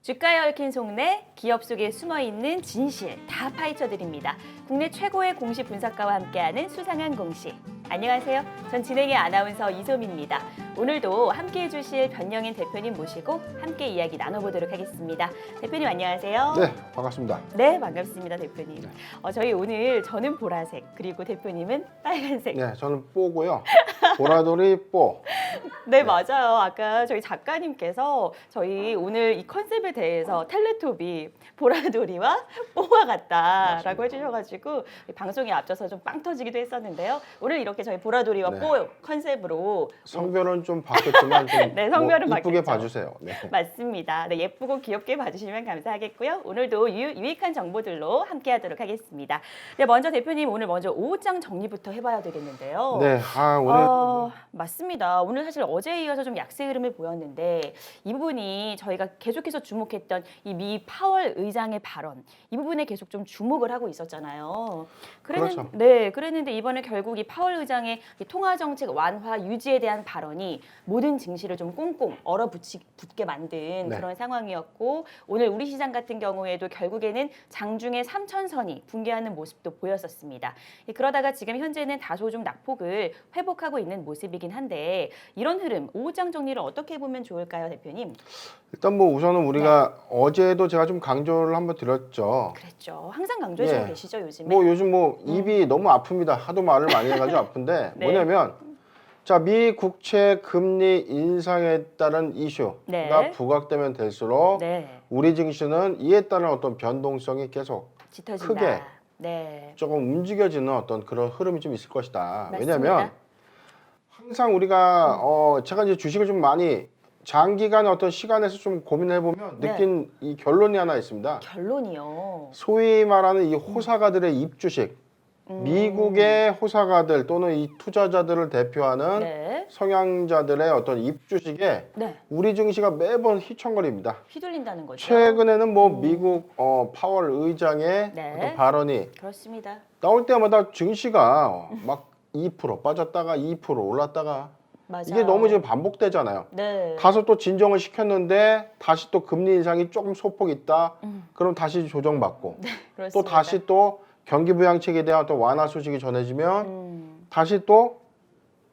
주가에 얽힌 속내, 기업 속에 숨어있는 진실 다 파헤쳐드립니다. 국내 최고의 공시 분석가와 함께하는 수상한 공시. 안녕하세요. 전 진행의 아나운서 이소미입니다. 오늘도 함께해 주실 변영인 대표님 모시고 함께 이야기 나눠보도록 하겠습니다. 대표님 안녕하세요. 네, 반갑습니다. 네, 반갑습니다, 대표님. 저희 오늘 저는 보라색, 그리고 대표님은 빨간색. 네, 저는 뽀고요. 보라돌이 뽀. 네, 맞아요. 아까 저희 작가님께서 저희 오늘 이 컨셉에 대해서 텔레토비 보라돌이와 뽀와 같다라고 해주셔가지고 방송에 앞서서 좀 빵 터지기도 했었는데요. 오늘 이렇게 저희 보라돌이와 네. 뽀 컨셉으로 성별은 좀 바뀌었지만 좀 네, 성별은 이쁘게 바뀌었죠. 봐주세요. 네. 맞습니다. 네, 예쁘고 귀엽게 봐주시면 감사하겠고요. 오늘도 유익한 정보들로 함께하도록 하겠습니다. 네, 먼저 대표님 오늘 먼저 오후장 정리부터 해봐야 되겠는데요. 네, 오늘 맞습니다. 오늘 사실 어제에 이어서 좀 약세 흐름을 보였는데 이 부분이 저희가 계속해서 주목했던 이 미 파월 의장의 발언 이 부분에 계속 좀 주목을 하고 있었잖아요. 그렇죠. 네, 그랬는데 이번에 결국 이 파월 의장의 이 통화 정책 완화 유지에 대한 발언이 모든 증시를 좀 꽁꽁 얼어붙게 만든 네. 그런 상황이었고 오늘 우리 시장 같은 경우에도 결국에는 장중에 3천선이 붕괴하는 모습도 보였었습니다. 그러다가 지금 현재는 다소 좀 낙폭을 회복하고 있는 모습이긴 한데 이런 흐름 오후장 정리를 어떻게 보면 좋을까요, 대표님? 일단 뭐 우선은 우리가 어제도 제가 좀 강조를 한번 드렸죠. 그랬죠. 항상 강조해주고 예. 계시죠, 요즘에. 뭐 요즘 뭐 입이 너무 아픕니다. 하도 말을 많이 해가지고 아픈데 네. 뭐냐면 자, 미 국채 금리 인상에 따른 이슈가 네. 부각되면 될수록 네, 우리 증시는 이에 따른 어떤 변동성이 계속 짙어진다. 크게 네, 조금 움직여지는 어떤 그런 흐름이 좀 있을 것이다. 맞습니다. 왜냐하면 항상 우리가 제가 이제 주식을 좀 많이 장기간의 어떤 시간에서 좀 고민을 해보면 네. 느낀 이 결론이 하나 있습니다. 결론이요. 소위 말하는 이 호사가들의 입주식, 미국의 호사가들 또는 이 투자자들을 대표하는 네, 성향자들의 어떤 입주식에 네, 우리 증시가 매번 휘청거립니다. 휘둘린다는 거죠. 최근에는 뭐 미국 파월 의장의 네. 어떤 발언이 그렇습니다. 나올 때마다 증시가 막 2% 빠졌다가 2% 올랐다가 맞아요. 이게 너무 지금 반복되잖아요. 네, 가서 또 진정을 시켰는데 다시 또 금리 인상이 조금 소폭 있다. 그럼 다시 조정받고 그렇습니다. 또 다시 또 경기 부양책에 대한 어떤 완화 소식이 전해지면 다시 또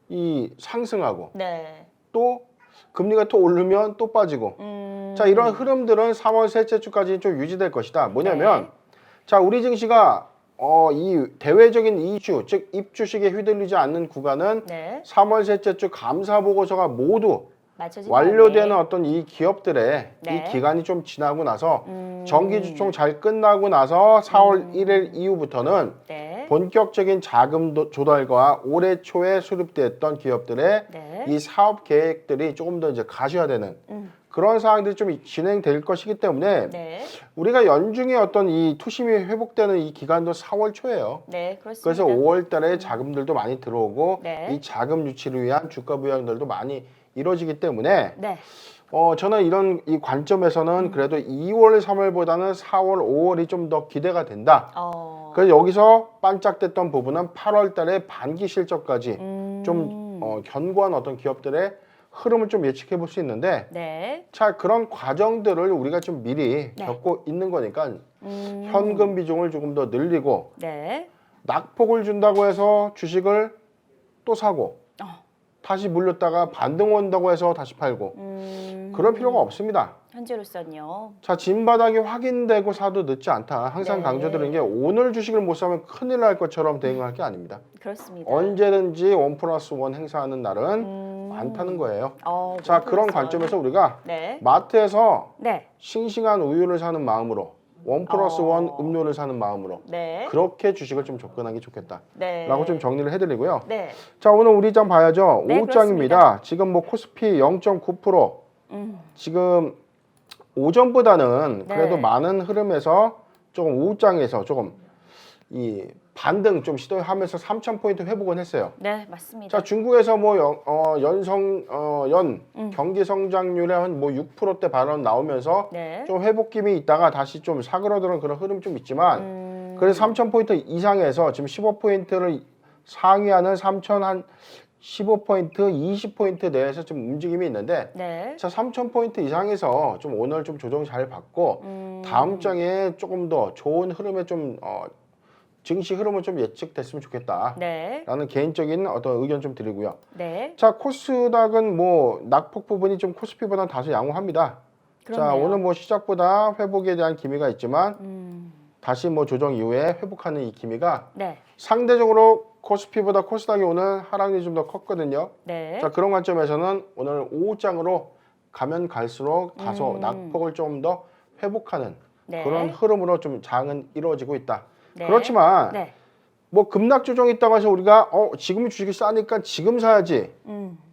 이 상승하고 네, 또 금리가 또 오르면 또 빠지고 자, 이런 흐름들은 3월 셋째 주까지 좀 유지될 것이다. 뭐냐면 네. 자, 우리 증시가 이 대외적인 이슈, 즉 입주식에 휘둘리지 않는 구간은 네, 3월 셋째 주 감사 보고서가 모두 맞춰진 완료되는 다음에. 어떤 이 기업들의 네. 이 기간이 좀 지나고 나서 정기주총 잘 끝나고 나서 4월 1일 이후부터는 네, 본격적인 자금 조달과 올해 초에 수립됐던 기업들의 네, 이 사업 계획들이 조금 더 이제 가시화되는 그런 상황들이 좀 진행될 것이기 때문에 네, 우리가 연중에 어떤 이 투심이 회복되는 이 기간도 4월 초예요. 네, 그렇습니다. 그래서 5월 달에 자금들도 많이 들어오고 네. 이 자금 유치를 위한 주가 부양들도 많이 이루어지기 때문에 네, 저는 이런 이 관점에서는 그래도 2월, 3월보다는 4월, 5월이 좀 더 기대가 된다. 그래서 여기서 반짝됐던 부분은 8월 달에 반기 실적까지 좀 견고한 어떤 기업들의 흐름을 좀 예측해 볼 수 있는데 네, 자, 그런 과정들을 우리가 좀 미리 네. 겪고 있는 거니까 현금 비중을 조금 더 늘리고 네, 낙폭을 준다고 해서 주식을 또 사고 어. 다시 물렸다가 반등 온다고 해서 다시 팔고 그럴 필요가 없습니다. 현재로서는요. 자, 진바닥이 확인되고 사도 늦지 않다. 항상 네. 강조드리는 게 오늘 주식을 못 사면 큰일 날 것처럼 대응할 게 아닙니다. 그렇습니다. 언제든지 1+1 행사하는 날은 많다는 거예요. 자, 너무 그런 좋았어요. 관점에서 우리가 네, 마트에서 네, 싱싱한 우유를 사는 마음으로 1+1 음료를 사는 마음으로 네, 그렇게 주식을 좀 접근하기 좋겠다 네, 라고 좀 정리를 해드리고요. 네, 자, 오늘 우리 장 봐야죠. 네, 오후장입니다. 지금 뭐 코스피 0.9% 지금 오전보다는 그래도 네. 많은 흐름에서 조금 오후장에서 조금 이 반등 좀 시도하면서 3,000포인트 회복은 했어요. 네, 맞습니다. 자, 중국에서 뭐 연 경기 성장률의 한 뭐 6%대 발언 나오면서 네, 좀 회복김이 있다가 다시 좀 사그러드는 그런 흐름 좀 있지만 그래서 3,000포인트 이상에서 지금 15포인트를 상회하는 3,000 한 15포인트, 20포인트 내에서 좀 움직임이 있는데 네. 자, 3,000포인트 이상에서 좀 오늘 좀 조정 잘 받고 다음 장에 조금 더 좋은 흐름에 좀 증시 흐름은 좀 예측됐으면 좋겠다. 네. 라는 개인적인 어떤 의견 좀 드리고요. 네. 자, 코스닥은 뭐 낙폭 부분이 좀 코스피보다는 다소 양호합니다. 그렇네요. 자, 오늘 뭐 시작보다 회복에 대한 기미가 있지만 다시 뭐 조정 이후에 회복하는 이 기미가 네. 상대적으로 코스피보다 코스닥이 오늘 하락이 좀 더 컸거든요. 네. 자, 그런 관점에서는 오늘 오후장으로 가면 갈수록 다소 낙폭을 좀 더 회복하는 네. 그런 흐름으로 좀 장은 이루어지고 있다. 네. 그렇지만 네. 뭐 급락 조정이 있다고 해서 우리가 지금 주식이 싸니까 지금 사야지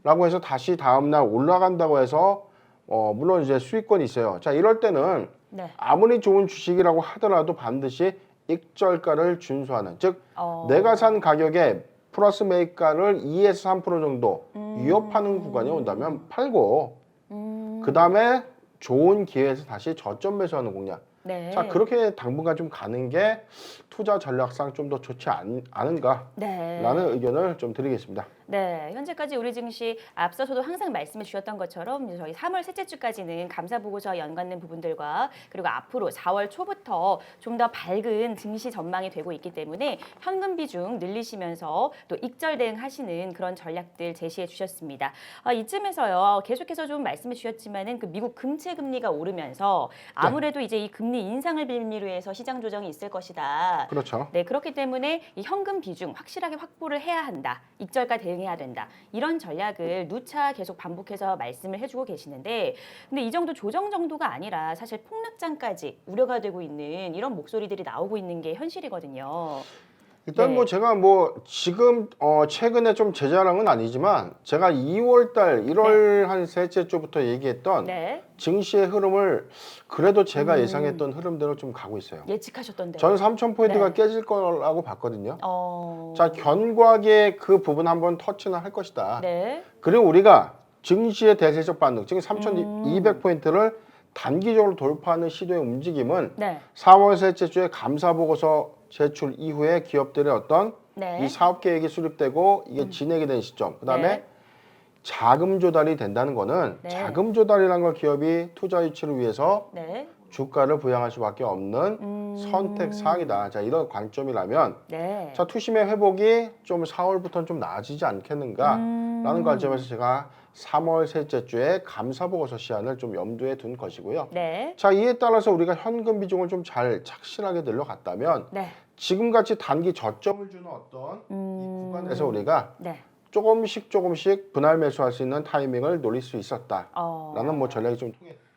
라고 해서 다시 다음날 올라간다고 해서 물론 이제 수익권이 있어요. 자, 이럴 때는 네. 아무리 좋은 주식이라고 하더라도 반드시 익절가를 준수하는, 즉 내가 산 가격에 플러스 매입가를 2에서 3% 정도 위협하는 구간이 온다면 팔고 그 다음에 좋은 기회에서 다시 저점 매수하는 공략. 네. 자, 그렇게 당분간 좀 가는 게 투자 전략상 좀 더 좋지 않은가라는 네. 의견을 좀 드리겠습니다. 네, 현재까지 우리 증시 앞서서도 항상 말씀해 주셨던 것처럼 이제 저희 3월 셋째 주까지는 감사 보고서와 연관된 부분들과 그리고 앞으로 4월 초부터 좀 더 밝은 증시 전망이 되고 있기 때문에 현금 비중 늘리시면서 또 익절 대응하시는 그런 전략들 제시해 주셨습니다. 이쯤에서요 계속해서 좀 말씀해 주셨지만은 그 미국 금채 금리가 오르면서 아무래도 이제 이 금리 인상을 빌미로 해서 시장 조정이 있을 것이다. 그렇죠. 네, 그렇기 때문에 이 현금 비중 확실하게 확보를 해야 한다. 익절가 대응해야 된다. 이런 전략을 누차 계속 반복해서 말씀을 해주고 계시는데 근데 이 정도 조정 정도가 아니라 사실 폭락장까지 우려가 되고 있는 이런 목소리들이 나오고 있는 게 현실이거든요. 일단 네. 뭐 제가 뭐 지금 최근에 좀 제 자랑은 아니지만 제가 2월 달 1월 한 셋째 주부터 얘기했던 네. 증시의 흐름을 그래도 제가 예상했던 흐름대로 좀 가고 있어요. 예측하셨던데. 저는 3,000포인트가 네. 깨질 거라고 봤거든요. 어... 자, 견고하게 그 부분 한번 터치는 할 것이다. 네. 그리고 우리가 증시의 대세적 반등, 지금 3,200포인트를 단기적으로 돌파하는 시도의 움직임은 네. 4월 셋째 주에 감사 보고서 제출 이후에 기업들의 어떤 네. 이 사업 계획이 수립되고 이게 진행이 된 시점, 그다음에 네. 자금 조달이 된다는 거는 네. 자금 조달이라는 걸 기업이 투자 유치를 위해서 네. 주가를 부양할 수밖에 없는 선택 사항이다. 자, 이런 관점이라면 네. 자, 투심의 회복이 좀 4월부터는 좀 나아지지 않겠는가라는 관점에서 제가 3월 셋째 주에 감사 보고서 시한을 좀 염두에 둔 것이고요. 네. 자, 이에 따라서 우리가 현금 비중을 좀 잘 착실하게 늘려갔다면 네. 지금같이 단기 저점을 주는 어떤 이 구간에서 우리가 네. 조금씩 분할 매수할 수 있는 타이밍을 노릴 수 있었다라는 뭐 전략이 좀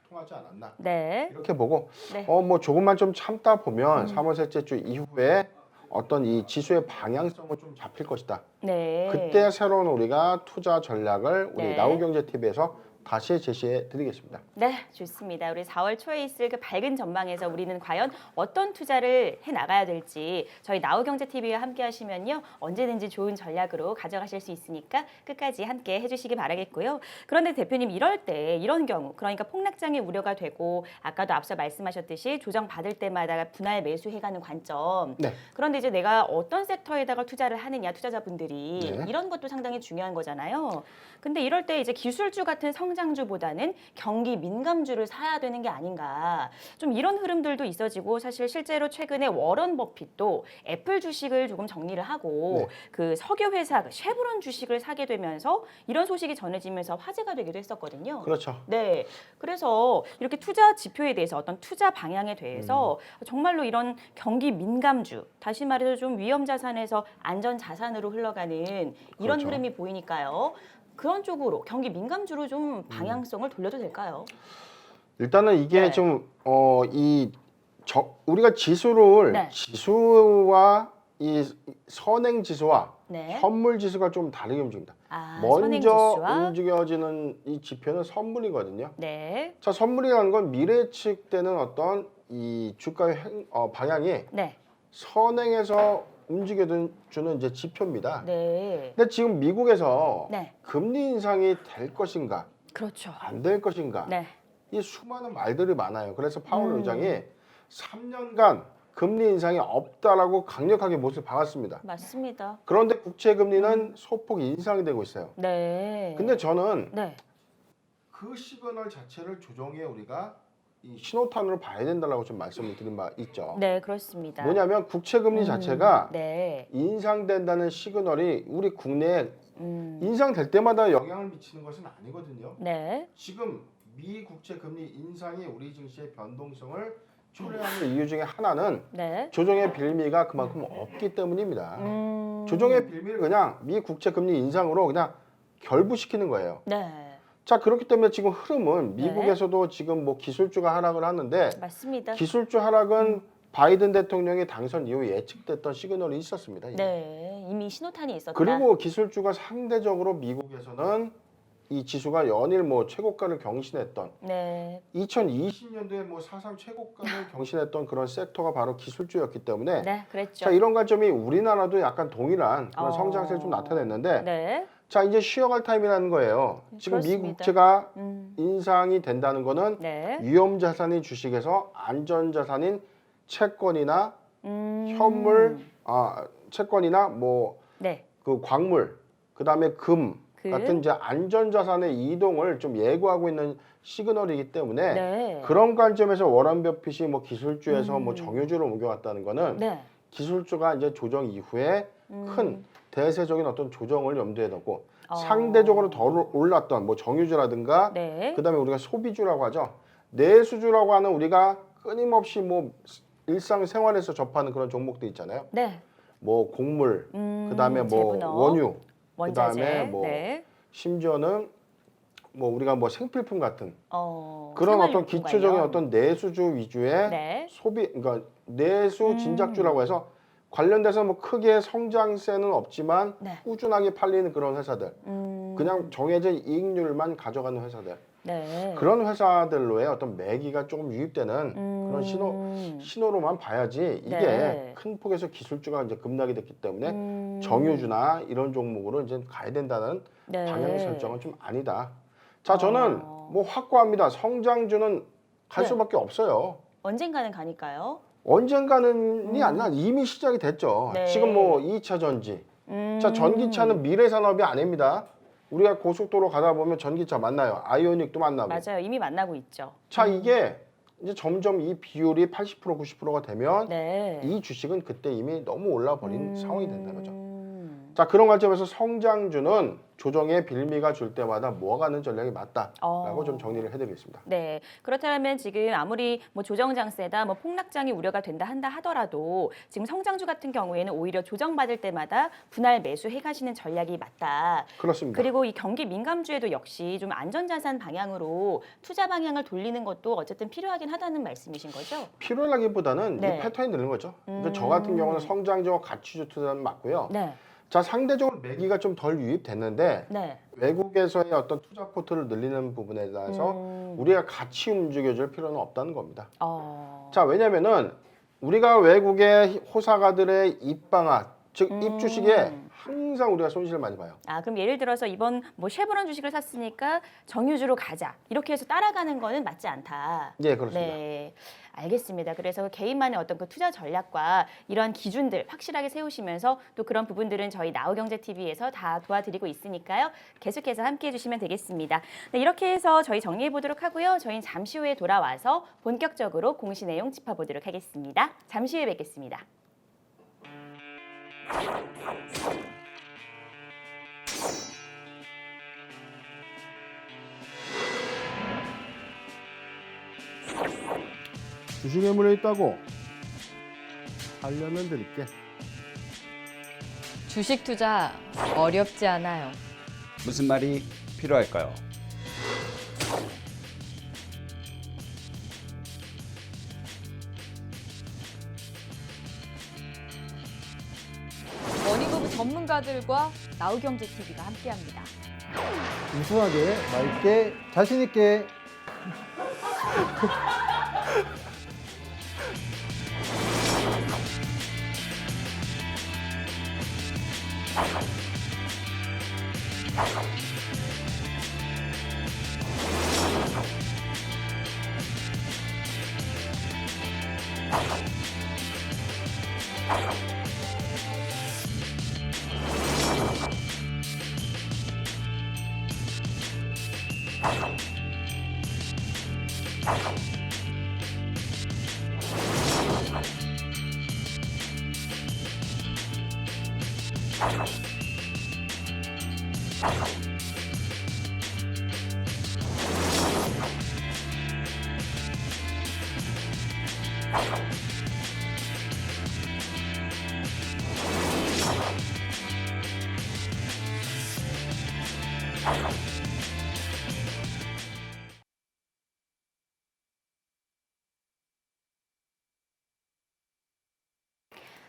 통하지 않았나. 네. 이렇게 보고 네. 뭐 조금만 좀 참다 보면 3월 셋째 주 이후에 어떤 이 지수의 방향성은 좀 잡힐 것이다. 네. 그때 새로운 우리가 투자 전략을 우리 네. 나우경제TV에서 다시 제시해 드리겠습니다. 네, 좋습니다. 우리 4월 초에 있을 그 밝은 전망에서 우리는 과연 어떤 투자를 해 나가야 될지 저희 나우경제TV와 함께 하시면요. 언제든지 좋은 전략으로 가져가실 수 있으니까 끝까지 함께 해주시기 바라겠고요. 그런데 대표님 이럴 때 이런 경우 그러니까 폭락장의 우려가 되고 아까도 앞서 말씀하셨듯이 조정 받을 때마다 분할 매수해가는 관점. 네. 그런데 이제 내가 어떤 섹터에다가 투자를 하느냐 투자자분들이 네. 이런 것도 상당히 중요한 거잖아요. 근데 이럴 때 이제 기술주 같은 성장주보다는 경기 민감주를 사야 되는 게 아닌가. 좀 이런 흐름들도 있어지고 사실 실제로 최근에 워런 버핏도 애플 주식을 조금 정리를 하고 네. 그 석유 회사 쉐브론 주식을 사게 되면서 이런 소식이 전해지면서 화제가 되기도 했었거든요. 그렇죠. 네. 그래서 이렇게 투자 지표에 대해서 어떤 투자 방향에 대해서 정말로 이런 경기 민감주, 다시 말해서 좀 위험 자산에서 안전 자산으로 흘러가는 이런 그렇죠. 흐름이 보이니까요. 그런 쪽으로 경기 민감주로 좀 방향성을 돌려도 될까요? 일단은 이게 네. 좀 우리가 지수를 네. 지수와 이 선행 지수와 네. 선물 지수가 좀 다르게 움직입니다. 선행 먼저 지수와 움직여지는 이 지표는 선물이거든요. 네. 자, 선물이라는 건 미래 예측되는 어떤 이 주가의 방향이 네. 선행해서 움직여주는 이제 지표입니다. 네. 근데 지금 미국에서 네. 금리 인상이 될 것인가, 그렇죠. 안 될 것인가, 네. 이 수많은 말들이 많아요. 그래서 파월 의장이 3년간 금리 인상이 없다라고 강력하게 못을 박았습니다. 맞습니다. 그런데 국채 금리는 소폭 인상이 되고 있어요. 네. 근데 저는 네. 그 시그널 자체를 조정에 우리가 이 신호탄으로 봐야 된다라고 좀 말씀을 드린 바 있죠. 네, 그렇습니다. 뭐냐면 국채 금리 자체가 네. 인상된다는 시그널이 우리 국내에 인상될 때마다 영향을 미치는 것은 아니거든요. 네. 지금 미 국채 금리 인상이 우리 증시의 변동성을 초래하는 이유 중에 하나는 네. 조정의 빌미가 그만큼 없기 때문입니다. 조정의 빌미를 그냥 미 국채 금리 인상으로 그냥 결부시키는 거예요. 네. 자, 그렇기 때문에 지금 흐름은 미국에서도 지금 뭐 기술주가 하락을 하는데 맞습니다. 기술주 하락은 바이든 대통령이 당선 이후 예측됐던 시그널이 있었습니다. 이미. 네. 이미 신호탄이 있었다. 그리고 기술주가 상대적으로 미국에서는 이 지수가 연일 뭐 최고가를 경신했던 네. 2020년도에 뭐 사상 최고가를 경신했던 그런 섹터가 바로 기술주였기 때문에 네, 그랬죠. 자, 이런 관점이 우리나라도 약간 동일한 그런 성장세를 좀 나타냈는데 네. 자, 이제 쉬어갈 타임이라는 거예요. 지금 미 그렇습니다. 국채가 인상이 된다는 거는 네. 위험 자산인 주식에서 안전 자산인 채권이나 현물, 채권이나 뭐 네. 그 광물, 그다음에 금 같은 이제 안전 자산의 이동을 좀 예고하고 있는 시그널이기 때문에 네. 그런 관점에서 워런 버핏이 뭐 기술주에서 뭐 정유주로 옮겨갔다는 거는 네. 기술주가 이제 조정 이후에 큰 대세적인 어떤 조정을 염두에 두고 어. 상대적으로 덜 올랐던 뭐 정유주라든가 네. 그다음에 우리가 소비주라고 하죠. 내수주라고 하는 우리가 끊임없이 뭐 일상생활에서 접하는 그런 종목들 있잖아요. 네. 뭐 곡물, 그다음에 뭐 재분업, 원유, 원자재. 그다음에 뭐 네. 심지어는 뭐 우리가 뭐 생필품 같은 그런 생활용품 어떤 기초적인 관련. 어떤 내수주 위주의 네. 소비, 그러니까 내수 진작주라고 해서 관련돼서 뭐 크게 성장세는 없지만 네. 꾸준하게 팔리는 그런 회사들, 그냥 정해진 이익률만 가져가는 회사들, 네. 그런 회사들로의 어떤 매기가 조금 유입되는 그런 신호로만 봐야지 이게 네. 큰 폭에서 기술주가 이제 급락이 됐기 때문에 정유주나 이런 종목으로 이제 가야 된다는 네. 방향 설정은 좀 아니다. 자, 저는 뭐 확고합니다. 성장주는 갈 네. 수밖에 없어요. 언젠가는 가니까요. 언젠가는이 아니라 이미 시작이 됐죠. 네. 지금 뭐 2차 전지. 자, 전기차는 미래 산업이 아닙니다. 우리가 고속도로 가다 보면 전기차 만나요. 아이오닉도 만나고. 맞아요. 이미 만나고 있죠. 자, 이게 이제 점점 이 비율이 80% 90%가 되면 네. 이 주식은 그때 이미 너무 올라 버린 상황이 된다는 거죠. 자, 그런 관점에서 성장주는 조정의 빌미가 줄 때마다 모아가는 전략이 맞다라고 좀 정리를 해드리겠습니다. 네. 그렇다면 지금 아무리 뭐 조정 장세다, 뭐 폭락장이 우려가 된다 한다 하더라도 지금 성장주 같은 경우에는 오히려 조정받을 때마다 분할 매수해 가시는 전략이 맞다. 그렇습니다. 그리고 이 경기 민감주에도 역시 좀 안전자산 방향으로 투자 방향을 돌리는 것도 어쨌든 필요하긴 하다는 말씀이신 거죠? 필요하기보다는 네. 이 패턴이 늘는 거죠. 그러니까 저 같은 경우는 성장주와 가치주 투자는 맞고요. 네. 자, 상대적으로 매기가 좀 덜 유입됐는데 네. 외국에서의 어떤 투자 포트를 늘리는 부분에 대해서 우리가 같이 움직여줄 필요는 없다는 겁니다. 자, 왜냐면은 우리가 외국의 호사가들의 입방아, 즉 입주식에 항상 우리가 손실을 많이 봐요. 그럼 예를 들어서 이번 뭐 쉐보론 주식을 샀으니까 정유주로 가자. 이렇게 해서 따라가는 거는 맞지 않다. 예, 그렇습니다. 네. 알겠습니다. 그래서 개인만의 어떤 그 투자 전략과 이런 기준들 확실하게 세우시면서 또 그런 부분들은 저희 나우경제TV에서 다 도와드리고 있으니까요. 계속해서 함께해 주시면 되겠습니다. 네, 이렇게 해서 저희 정리해 보도록 하고요. 저희는 잠시 후에 돌아와서 본격적으로 공시 내용 짚어보도록 하겠습니다. 잠시 후에 뵙겠습니다. 주식에 물려 있다고 하려면 드릴게. 주식 투자 어렵지 않아요. 무슨 말이 필요할까요? 머니부부 전문가들과 나우경제TV가 함께합니다. 우수하게, 맑게, 자신있게.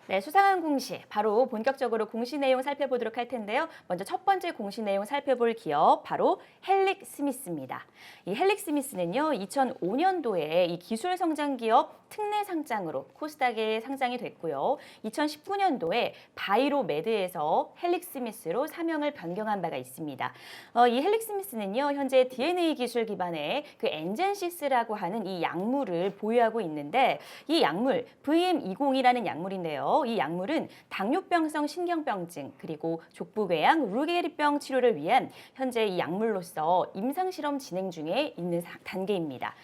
네, 수상한 공시, 바로 본격적으로 공시 내용 살펴보도록 할 텐데요. 먼저 첫 번째 공시 내용 살펴볼 기업, 바로 헬릭 스미스입니다. 이 헬릭 스미스는요, 2005년도에 이 기술 성장 기업 특례 상장으로 코스닥에 상장이 됐고요. 2019년도에 바이로메드에서 헬릭 스미스로 사명을 변경한 바가 있습니다. 이 헬릭 스미스는요, 현재 DNA 기술 기반의 그 엔젠시스라고 하는 이 약물을 보유하고 있는데, 이 약물 VM20이라는 약물인데요. 이 약물은 당뇨병성 신경병증 그리고 족부궤양 루게리병 치료를 위한 현재 이 약물로서 임상실험 진행 중에 있는 단계입니다.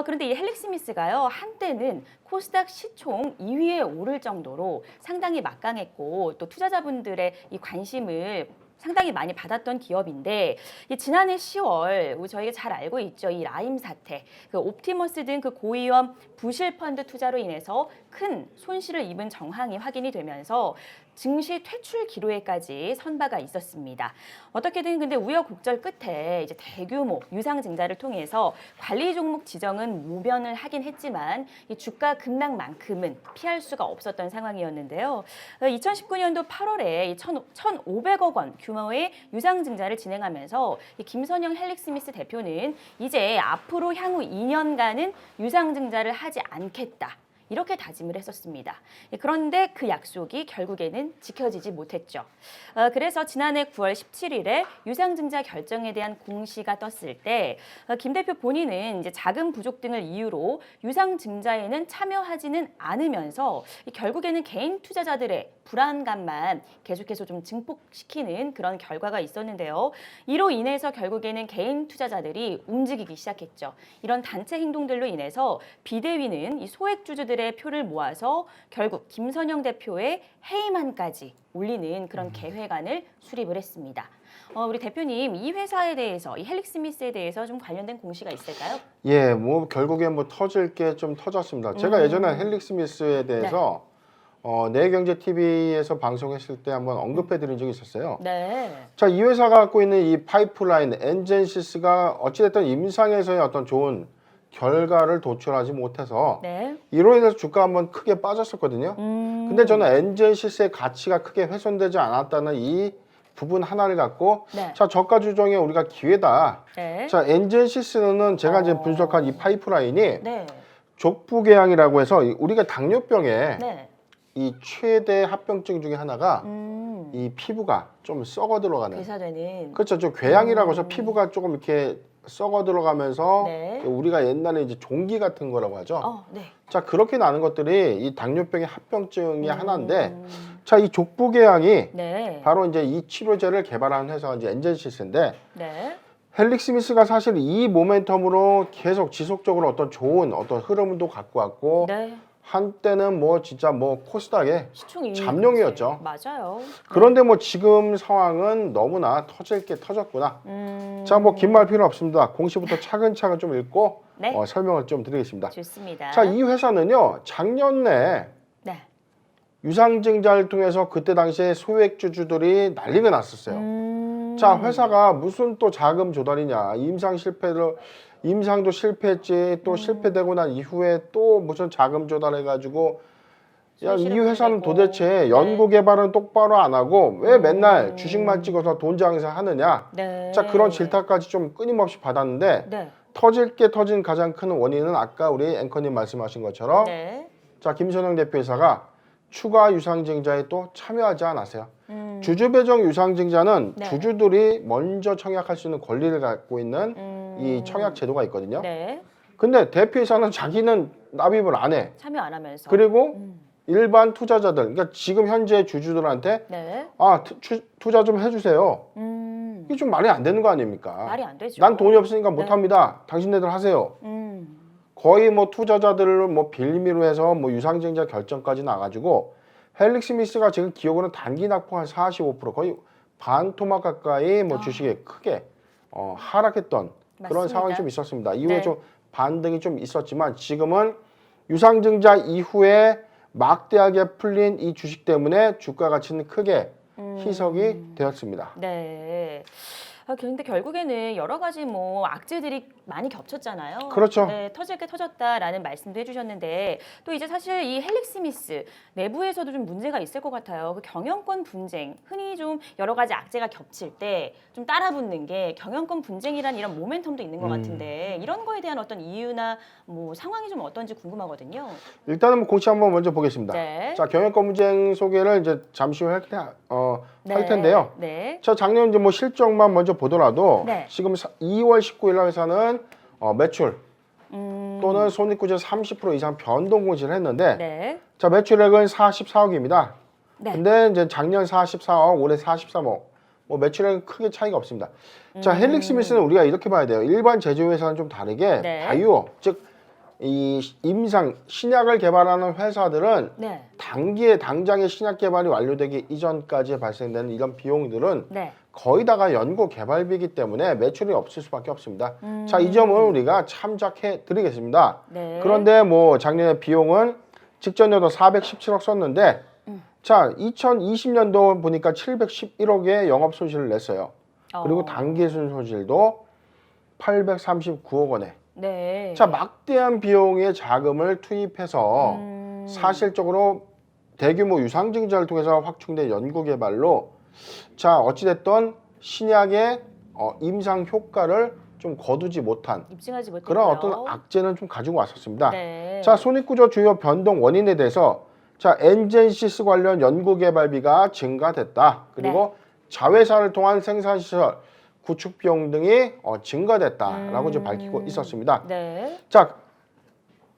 그런데 이 헬릭 스미스가요, 한때는 코스닥 시총 2위에 오를 정도로 상당히 막강했고 또 투자자분들의 이 관심을 상당히 많이 받았던 기업인데, 지난해 10월 저희가 잘 알고 있죠. 이 라임 사태, 그 옵티머스 등 그 고위험 부실 펀드 투자로 인해서 큰 손실을 입은 정황이 확인이 되면서 증시 퇴출 기로에까지 선 바가 있었습니다. 어떻게든 근데 우여곡절 끝에 이제 대규모 유상증자를 통해서 관리 종목 지정은 모면을 하긴 했지만 이 주가 급락만큼은 피할 수가 없었던 상황이었는데요. 2019년도 8월에 1,500억 원 규모의 유상증자를 진행하면서 이 김선영 헬릭 스미스 대표는 이제 앞으로 향후 2년간은 유상증자를 하지 않겠다, 이렇게 다짐을 했었습니다. 그런데 그 약속이 결국에는 지켜지지 못했죠. 그래서 지난해 9월 17일에 유상증자 결정에 대한 공시가 떴을 때 김 대표 본인은 이제 자금 부족 등을 이유로 유상증자에는 참여하지는 않으면서 결국에는 개인 투자자들의 불안감만 계속해서 좀 증폭시키는 그런 결과가 있었는데요. 이로 인해서 결국에는 개인 투자자들이 움직이기 시작했죠. 이런 단체 행동들로 인해서 비대위는 이 소액 주주들의 표를 모아서 결국 김선영 대표의 해임안까지 올리는 그런 계획안을 수립을 했습니다. 우리 대표님, 이 회사에 대해서, 이 헬릭 스미스에 대해서 좀 관련된 공시가 있을까요? 예, 뭐 결국에 뭐 터질 게 좀 터졌습니다. 제가 예전에 헬릭 스미스에 대해서 내경제 TV에서 방송했을 때 한번 언급해드린 적이 있었어요. 네. 자, 이 회사가 갖고 있는 이 파이프라인 엔젠시스가 어찌됐든 임상에서의 어떤 좋은 결과를 도출하지 못해서 네. 이로 인해서 주가가 한번 크게 빠졌었거든요. 근데 저는 엔젠시스의 가치가 크게 훼손되지 않았다는 이 부분 하나를 갖고 네. 자, 저가 조정에 우리가 기회다. 네. 자, 엔젠시스는 제가 이제 분석한 이 파이프라인이 네. 족부궤양이라고 해서 우리가 당뇨병에 네. 이 최대 합병증 중에 하나가 이 피부가 좀 썩어 들어가는, 괴사되는. 그렇죠. 좀 궤양이라고 해서 피부가 조금 이렇게 썩어 들어가면서 네. 우리가 옛날에 이제 종기 같은 거라고 하죠. 네. 자, 그렇게 나는 것들이 이 당뇨병의 합병증이 하나인데, 자, 이 족부궤양이 네. 바로 이제 이 치료제를 개발한 회사가 이제 엔젠시스인데, 네. 헬릭 스미스가 사실 이 모멘텀으로 계속 지속적으로 어떤 좋은 어떤 흐름도 갖고 왔고, 네. 한때는 뭐 진짜 뭐 코스닥에 시총 2위. 잠룡이었죠. 맞아요. 그런데 뭐 지금 상황은 너무나 터질 게 터졌구나. 자, 뭐 긴 말 필요 없습니다. 공시부터 차근차근 좀 읽고 네. 설명을 좀 드리겠습니다. 좋습니다. 자, 이 회사는요, 작년 내에 네. 유상증자를 통해서 그때 당시에 소액주주들이 난리가 났었어요. 자, 회사가 무슨 또 자금 조달이냐, 임상도 실패했지, 또 실패되고 난 이후에 또 무슨 자금 조달해가지고, 야, 이 회사는 되고. 도대체 연구 개발은 똑바로 안 하고 왜 맨날 주식만 찍어서 돈 장사하느냐. 네. 자, 그런 질타까지 좀 끊임없이 받았는데, 네. 터질 게 터진 가장 큰 원인은 아까 우리 앵커님 말씀하신 것처럼 네. 자, 김선영 대표이사가 추가 유상증자에 또 참여하지 않았어요. 주주 배정 유상증자는 네. 주주들이 먼저 청약할 수 있는 권리를 갖고 있는 이 청약 제도가 있거든요. 네. 근데 대표이사는 자기는 납입을 안 해. 참여 안 하면서. 그리고 일반 투자자들, 그러니까 지금 현재 주주들한테 네. 아, 투자 좀 해주세요. 이게 좀 말이 안 되는 거 아닙니까? 말이 안 되죠. 난 돈이 없으니까 못 네. 합니다. 당신네들 하세요. 거의 뭐 투자자들을 뭐 빌미로 해서 뭐 유상증자 결정까지 나가지고 헬릭 스미스가 지금 기억으로는 단기 낙폭 한 45% 거의 반 토막 가까이 뭐 주식에 크게 하락했던 그런 맞습니다. 상황이 좀 있었습니다. 이후에 네. 좀 반등이 좀 있었지만 지금은 유상증자 이후에 막대하게 풀린 이 주식 때문에 주가 가치는 크게 희석이 되었습니다. 네. 근데 결국에는 여러 가지 뭐 악재들이 많이 겹쳤잖아요. 그렇죠. 네, 터질 게 터졌다라는 말씀도 해주셨는데 또 이제 사실 이 헬릭 스미스 내부에서도 좀 문제가 있을 것 같아요. 그 경영권 분쟁, 흔히 좀 여러 가지 악재가 겹칠 때 좀 따라붙는 게 경영권 분쟁이라는 이런 모멘텀도 있는 것 같은데 이런 거에 대한 어떤 이유나 뭐 상황이 좀 어떤지 궁금하거든요. 일단은 뭐 공시 한번 먼저 보겠습니다. 네. 자, 경영권 분쟁 소개를 이제 잠시 후에 할 텐데요. 네. 자, 작년 이제 뭐 실적만 먼저 보더라도 네. 지금 2월 19일 날 회사는 매출 또는 손익구조 30% 이상 변동 공시를 했는데 네. 자, 매출액은 44억입니다. 네. 근데 이제 작년 44억, 올해 43억. 뭐 매출액은 크게 차이가 없습니다. 자, 헬릭 스미스는 우리가 이렇게 봐야 돼요. 일반 제조회사는 좀 다르게 네. 바이오, 즉 이 임상 신약을 개발하는 회사들은 네. 단기에 당장의 신약 개발이 완료되기 이전까지 발생되는 이런 비용들은 네. 거의 다가 연구 개발비이기 때문에 매출이 없을 수밖에 없습니다. 자, 이 점은 우리가 참작해 드리겠습니다. 네. 그런데 뭐 작년에 비용은 직전에도 417억 썼는데 자, 2020년도 보니까 711억의 영업 손실을 냈어요. 그리고 단기 순손실도 839억 원에. 네. 자, 막대한 비용의 자금을 투입해서 사실적으로 대규모 유상증자를 통해서 확충된 연구 개발로 자, 어찌됐던 신약의 임상 효과를 좀 거두지 못한 입증하지 못했고요. 그런 어떤 악재는 좀 가지고 왔었습니다. 네. 자, 손익구조 주요 변동 원인에 대해서 자, 엔젠시스 관련 연구 개발비가 증가됐다. 그리고 자회사를 통한 생산시설 구축 비용 등이 증가됐다라고 좀 밝히고 있었습니다. 네. 자,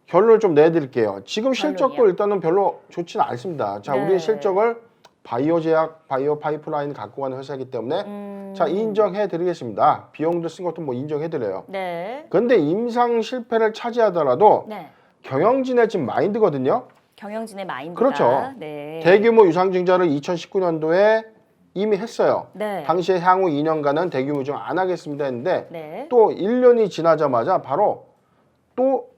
결론을 좀 내드릴게요. 지금 실적도 결론이요? 일단은 별로 좋지는 않습니다. 자, 네. 우리 실적을 바이오 제약, 바이오 파이프라인 갖고 가는 회사이기 때문에 자, 인정해드리겠습니다. 비용도 쓴 것도 뭐 인정해드려요. 네. 근데 임상 실패를 차지하더라도 네. 경영진의 지금 마인드거든요. 경영진의 마인드가. 그렇죠. 네. 대규모 유상증자를 2019년도에 이미 했어요. 네. 당시에 향후 2년간은 대규모 좀 안 하겠습니다 했는데 네. 또 1년이 지나자마자 바로 또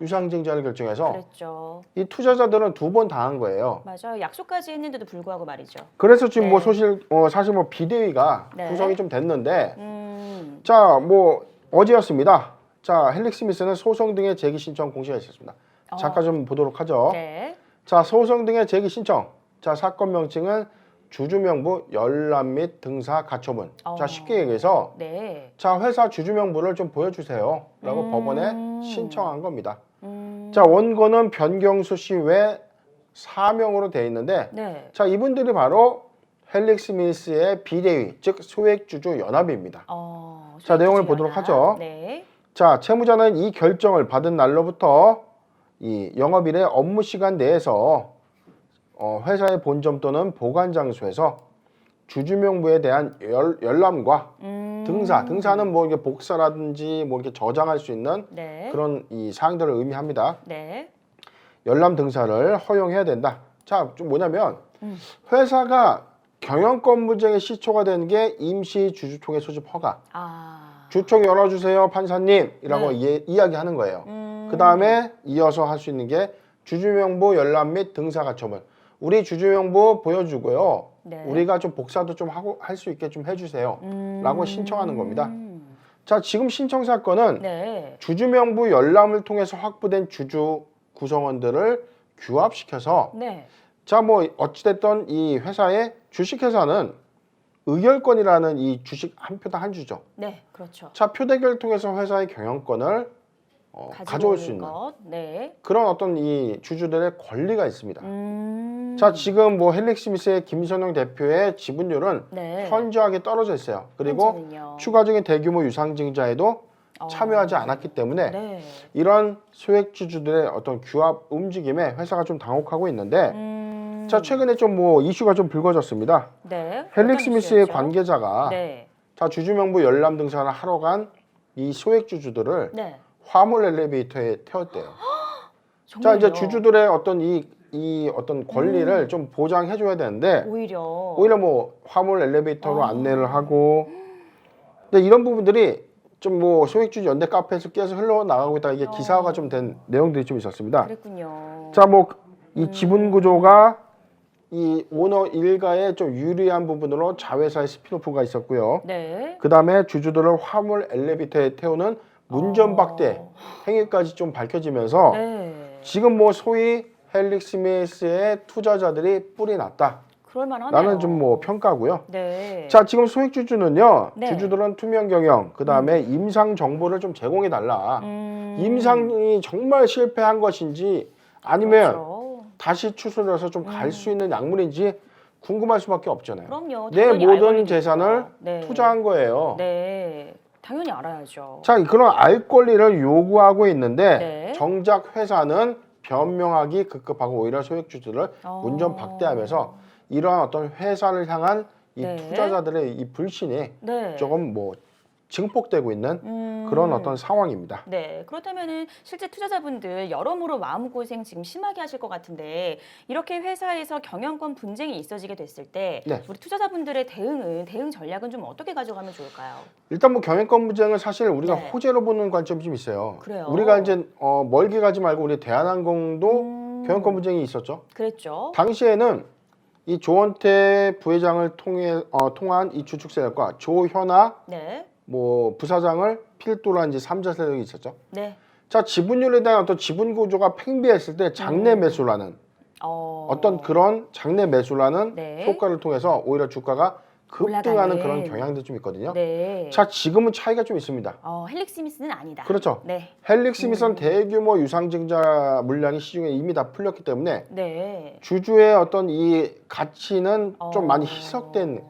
유상증자를 결정해서 그랬죠. 이 투자자들은 두 번 당한 거예요. 맞아요. 약속까지 했는데도 불구하고 말이죠. 그래서 지금 네. 뭐 사실 뭐 비대위가 네. 구성이 좀 됐는데 음. 자, 뭐 어제였습니다. 자, 헬릭 스미스는 소송 등의 제기 신청 공시가 있었습니다. 잠깐 좀 보도록 하죠. 네. 자, 소송 등의 제기 신청. 자, 사건 명칭은 주주명부 열람 및 등사 가처분. 자, 쉽게 얘기해서 네. 자, 회사 주주명부를 좀 보여주세요 라고 법원에 신청한 겁니다. 음. 자, 원고는 변경수 씨 외 사명으로 되어 있는데 네. 자, 이분들이 바로 헬릭 스미스의 비대위, 즉 소액주주 연합입니다. 자, 내용을 소액주주 보도록 연합. 하죠. 네. 자, 채무자는 이 결정을 받은 날로부터 이 영업일의 업무 시간 내에서 회사의 본점 또는 보관 장소에서 주주명부에 대한 열람과 등사는 뭐 이게 복사라든지 뭐 이렇게 저장할 수 있는 네. 그런 이 사항들을 의미합니다. 네. 열람 등사를 허용해야 된다. 자, 좀 뭐냐면 회사가 경영권 분쟁의 시초가 되는 게 임시 주주총회 소집 허가. 주총 열어주세요, 판사님이라고 네. 이야기하는 거예요. 그 다음에 이어서 할 수 있는 게 주주명부 열람 및 등사 가처분. 우리 주주명부 보여주고요. 네. 우리가 좀 복사도 좀 하고 할 수 있게 좀 해주세요. 라고 신청하는 겁니다. 자, 지금 신청 사건은 네. 주주명부 열람을 통해서 확보된 주주 구성원들을 규합시켜서 네. 자, 뭐 어찌됐든 이 회사의 주식회사는 의결권이라는 이 주식 한 표당 한 주죠. 네. 그렇죠. 자, 표대결을 통해서 회사의 경영권을 가져올 수 있는 것. 네. 그런 어떤 이 주주들의 권리가 있습니다. 자, 지금 뭐 헬릭 스미스의 김선영 대표의 지분율은 네. 현저하게 떨어져 있어요. 그리고 현재는요. 추가적인 대규모 유상증자에도 참여하지 않았기 때문에 네. 이런 소액주주들의 어떤 규합 움직임에 회사가 좀 당혹하고 있는데 자, 최근에 좀 뭐 이슈가 좀 불거졌습니다. 네. 헬릭 어떤 스미스의 이슈였죠? 관계자가 네. 자, 주주명부 열람 등산을 하러 간 이 소액주주들을 네. 화물 엘리베이터에 태웠대요. 자, 정말요? 이제 주주들의 어떤 이 어떤 권리를 좀 보장해 줘야 되는데 오히려 뭐 화물 엘리베이터로 안내를 하고 근데 이런 부분들이 좀 뭐 소액주주 연대 카페에서 계속 흘러나가고 있다가 이게 기사화가 좀 된 내용들이 좀 있었습니다. 그랬군요. 자, 뭐 이 지분 구조가 이 오너 일가에 좀 유리한 부분으로 자회사의 스피노프가 있었고요. 네. 그 다음에 주주들을 화물 엘리베이터에 태우는 문전박대 행위까지 좀 밝혀지면서 네. 지금 뭐 소위 헬릭스미스의 투자자들이 뿔이 났다. 그럴만하네요. 라는 좀 뭐 평가고요. 네. 자, 지금 소액주주는요. 네. 주주들은 투명 경영, 그 다음에 임상 정보를 좀 제공해 달라. 임상이 정말 실패한 것인지 아니면 그렇죠. 다시 추출해서 좀 갈 수 있는 약물인지 궁금할 수밖에 없잖아요. 그럼요. 내 당연히 모든 알고리즘이니까. 재산을 네. 투자한 거예요. 네. 당연히 알아야죠. 자, 그런 알 권리를 요구하고 있는데 네. 정작 회사는 변명하기 급급하고 오히려 소액주주를 문전 박대하면서 이러한 어떤 회사를 향한 이 네. 투자자들의 이 불신이 네. 조금 뭐 증폭되고 있는 그런 어떤 상황입니다. 네, 그렇다면은 실제 투자자분들 여러모로 마음고생 지금 심하게 하실 것 같은데 이렇게 회사에서 경영권 분쟁이 있어지게 됐을 때 네. 우리 투자자분들의 대응 전략은 좀 어떻게 가져가면 좋을까요? 일단 뭐 경영권 분쟁은 사실 우리가 네. 호재로 보는 관점이 좀 있어요. 그래요? 우리가 이제 멀게 가지 말고 우리 대한항공도 경영권 분쟁이 있었죠. 그랬죠. 당시에는 이 조원태 부회장을 통한 이 주축 세력과 조현아 네, 뭐 부사장을 필두로 한 이제 3자 세력이 있었죠. 네. 자, 지분율에 대한 어떤 지분 구조가 팽배했을 때 장내 매수라는 어떤 그런 장내 매수라는 네. 효과를 통해서 오히려 주가가 급등하는 올라가는. 그런 경향도 좀 있거든요. 네. 자, 지금은 차이가 좀 있습니다. 헬릭스미스는 아니다. 그렇죠. 네, 헬릭스미스는 대규모 유상증자 물량이 시중에 이미 다 풀렸기 때문에 네. 주주의 어떤 이 가치는 좀 많이 희석된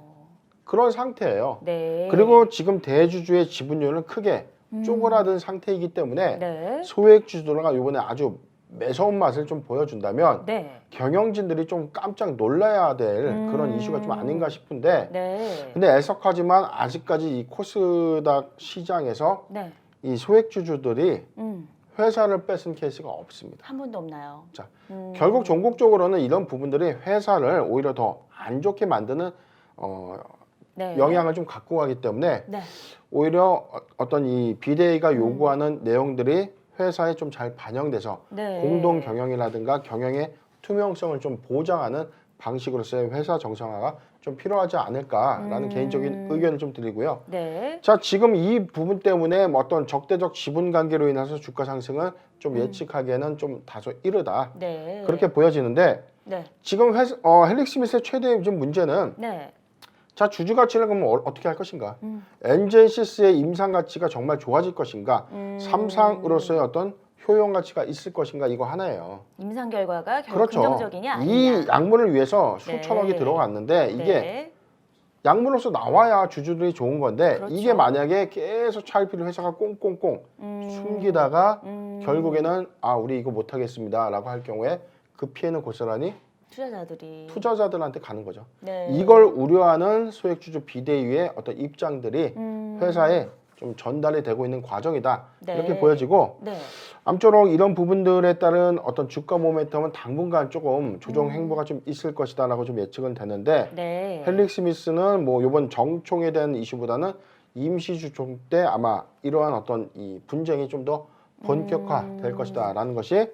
그런 상태예요. 네. 그리고 지금 대주주의 지분율은 크게 쪼그라든 상태이기 때문에 네. 소액주주들은 이번에 아주 매서운 맛을 좀 보여준다면 네. 경영진들이 좀 깜짝 놀라야 될 그런 이슈가 좀 아닌가 싶은데 네. 근데 애석하지만 아직까지 이 코스닥 시장에서 네. 이 소액주주들이 음. 회사를 뺏은 케이스가 없습니다. 한 번도 없나요? 자, 결국 종국적으로는 이런 부분들이 회사를 오히려 더 안 좋게 만드는 네. 영향을 좀 갖고 가기 때문에 네. 오히려 어떤 이 비대위가 요구하는 내용들이 회사에 좀 잘 반영돼서 네. 공동 경영이라든가 경영의 투명성을 좀 보장하는 방식으로서의 회사 정상화가 좀 필요하지 않을까라는 개인적인 의견을 좀 드리고요. 네. 자, 지금 이 부분 때문에 뭐 어떤 적대적 지분 관계로 인해서 주가 상승은 좀 예측하기에는 좀 다소 이르다. 네. 그렇게 보여지는데 네. 지금 헬릭스미스의 최대 좀 문제는 네. 자, 주주 가치를 그러면 어떻게 할 것인가? 엔젠시스의 임상 가치가 정말 좋아질 것인가? 삼상으로서의 어떤 효용 가치가 있을 것인가? 이거 하나예요. 임상 결과가 결국 그렇죠. 긍정적이냐 아니냐. 이 약물을 위해서 수천억이 네. 들어갔는데 이게 네. 약물로서 나와야 주주들이 좋은 건데 그렇죠. 이게 만약에 계속 차일피를 회사가 꽁꽁꽁 숨기다가 결국에는 우리 이거 못하겠습니다라고 할 경우에 그 피해는 고스란히 투자자들한테 가는 거죠. 네. 이걸 우려하는 소액주주 비대위의 어떤 입장들이 회사에 좀 전달이 되고 있는 과정이다. 네. 이렇게 보여지고 네. 아무쪼록 이런 부분들에 따른 어떤 주가 모멘텀은 당분간 조금 조정 행보가 좀 있을 것이다라고 좀 예측은 되는데 네. 헬릭스미스는 뭐 이번 정총에 대한 이슈보다는 임시 주총 때 아마 이러한 어떤 이 분쟁이 좀 더 본격화될 것이다라는 것이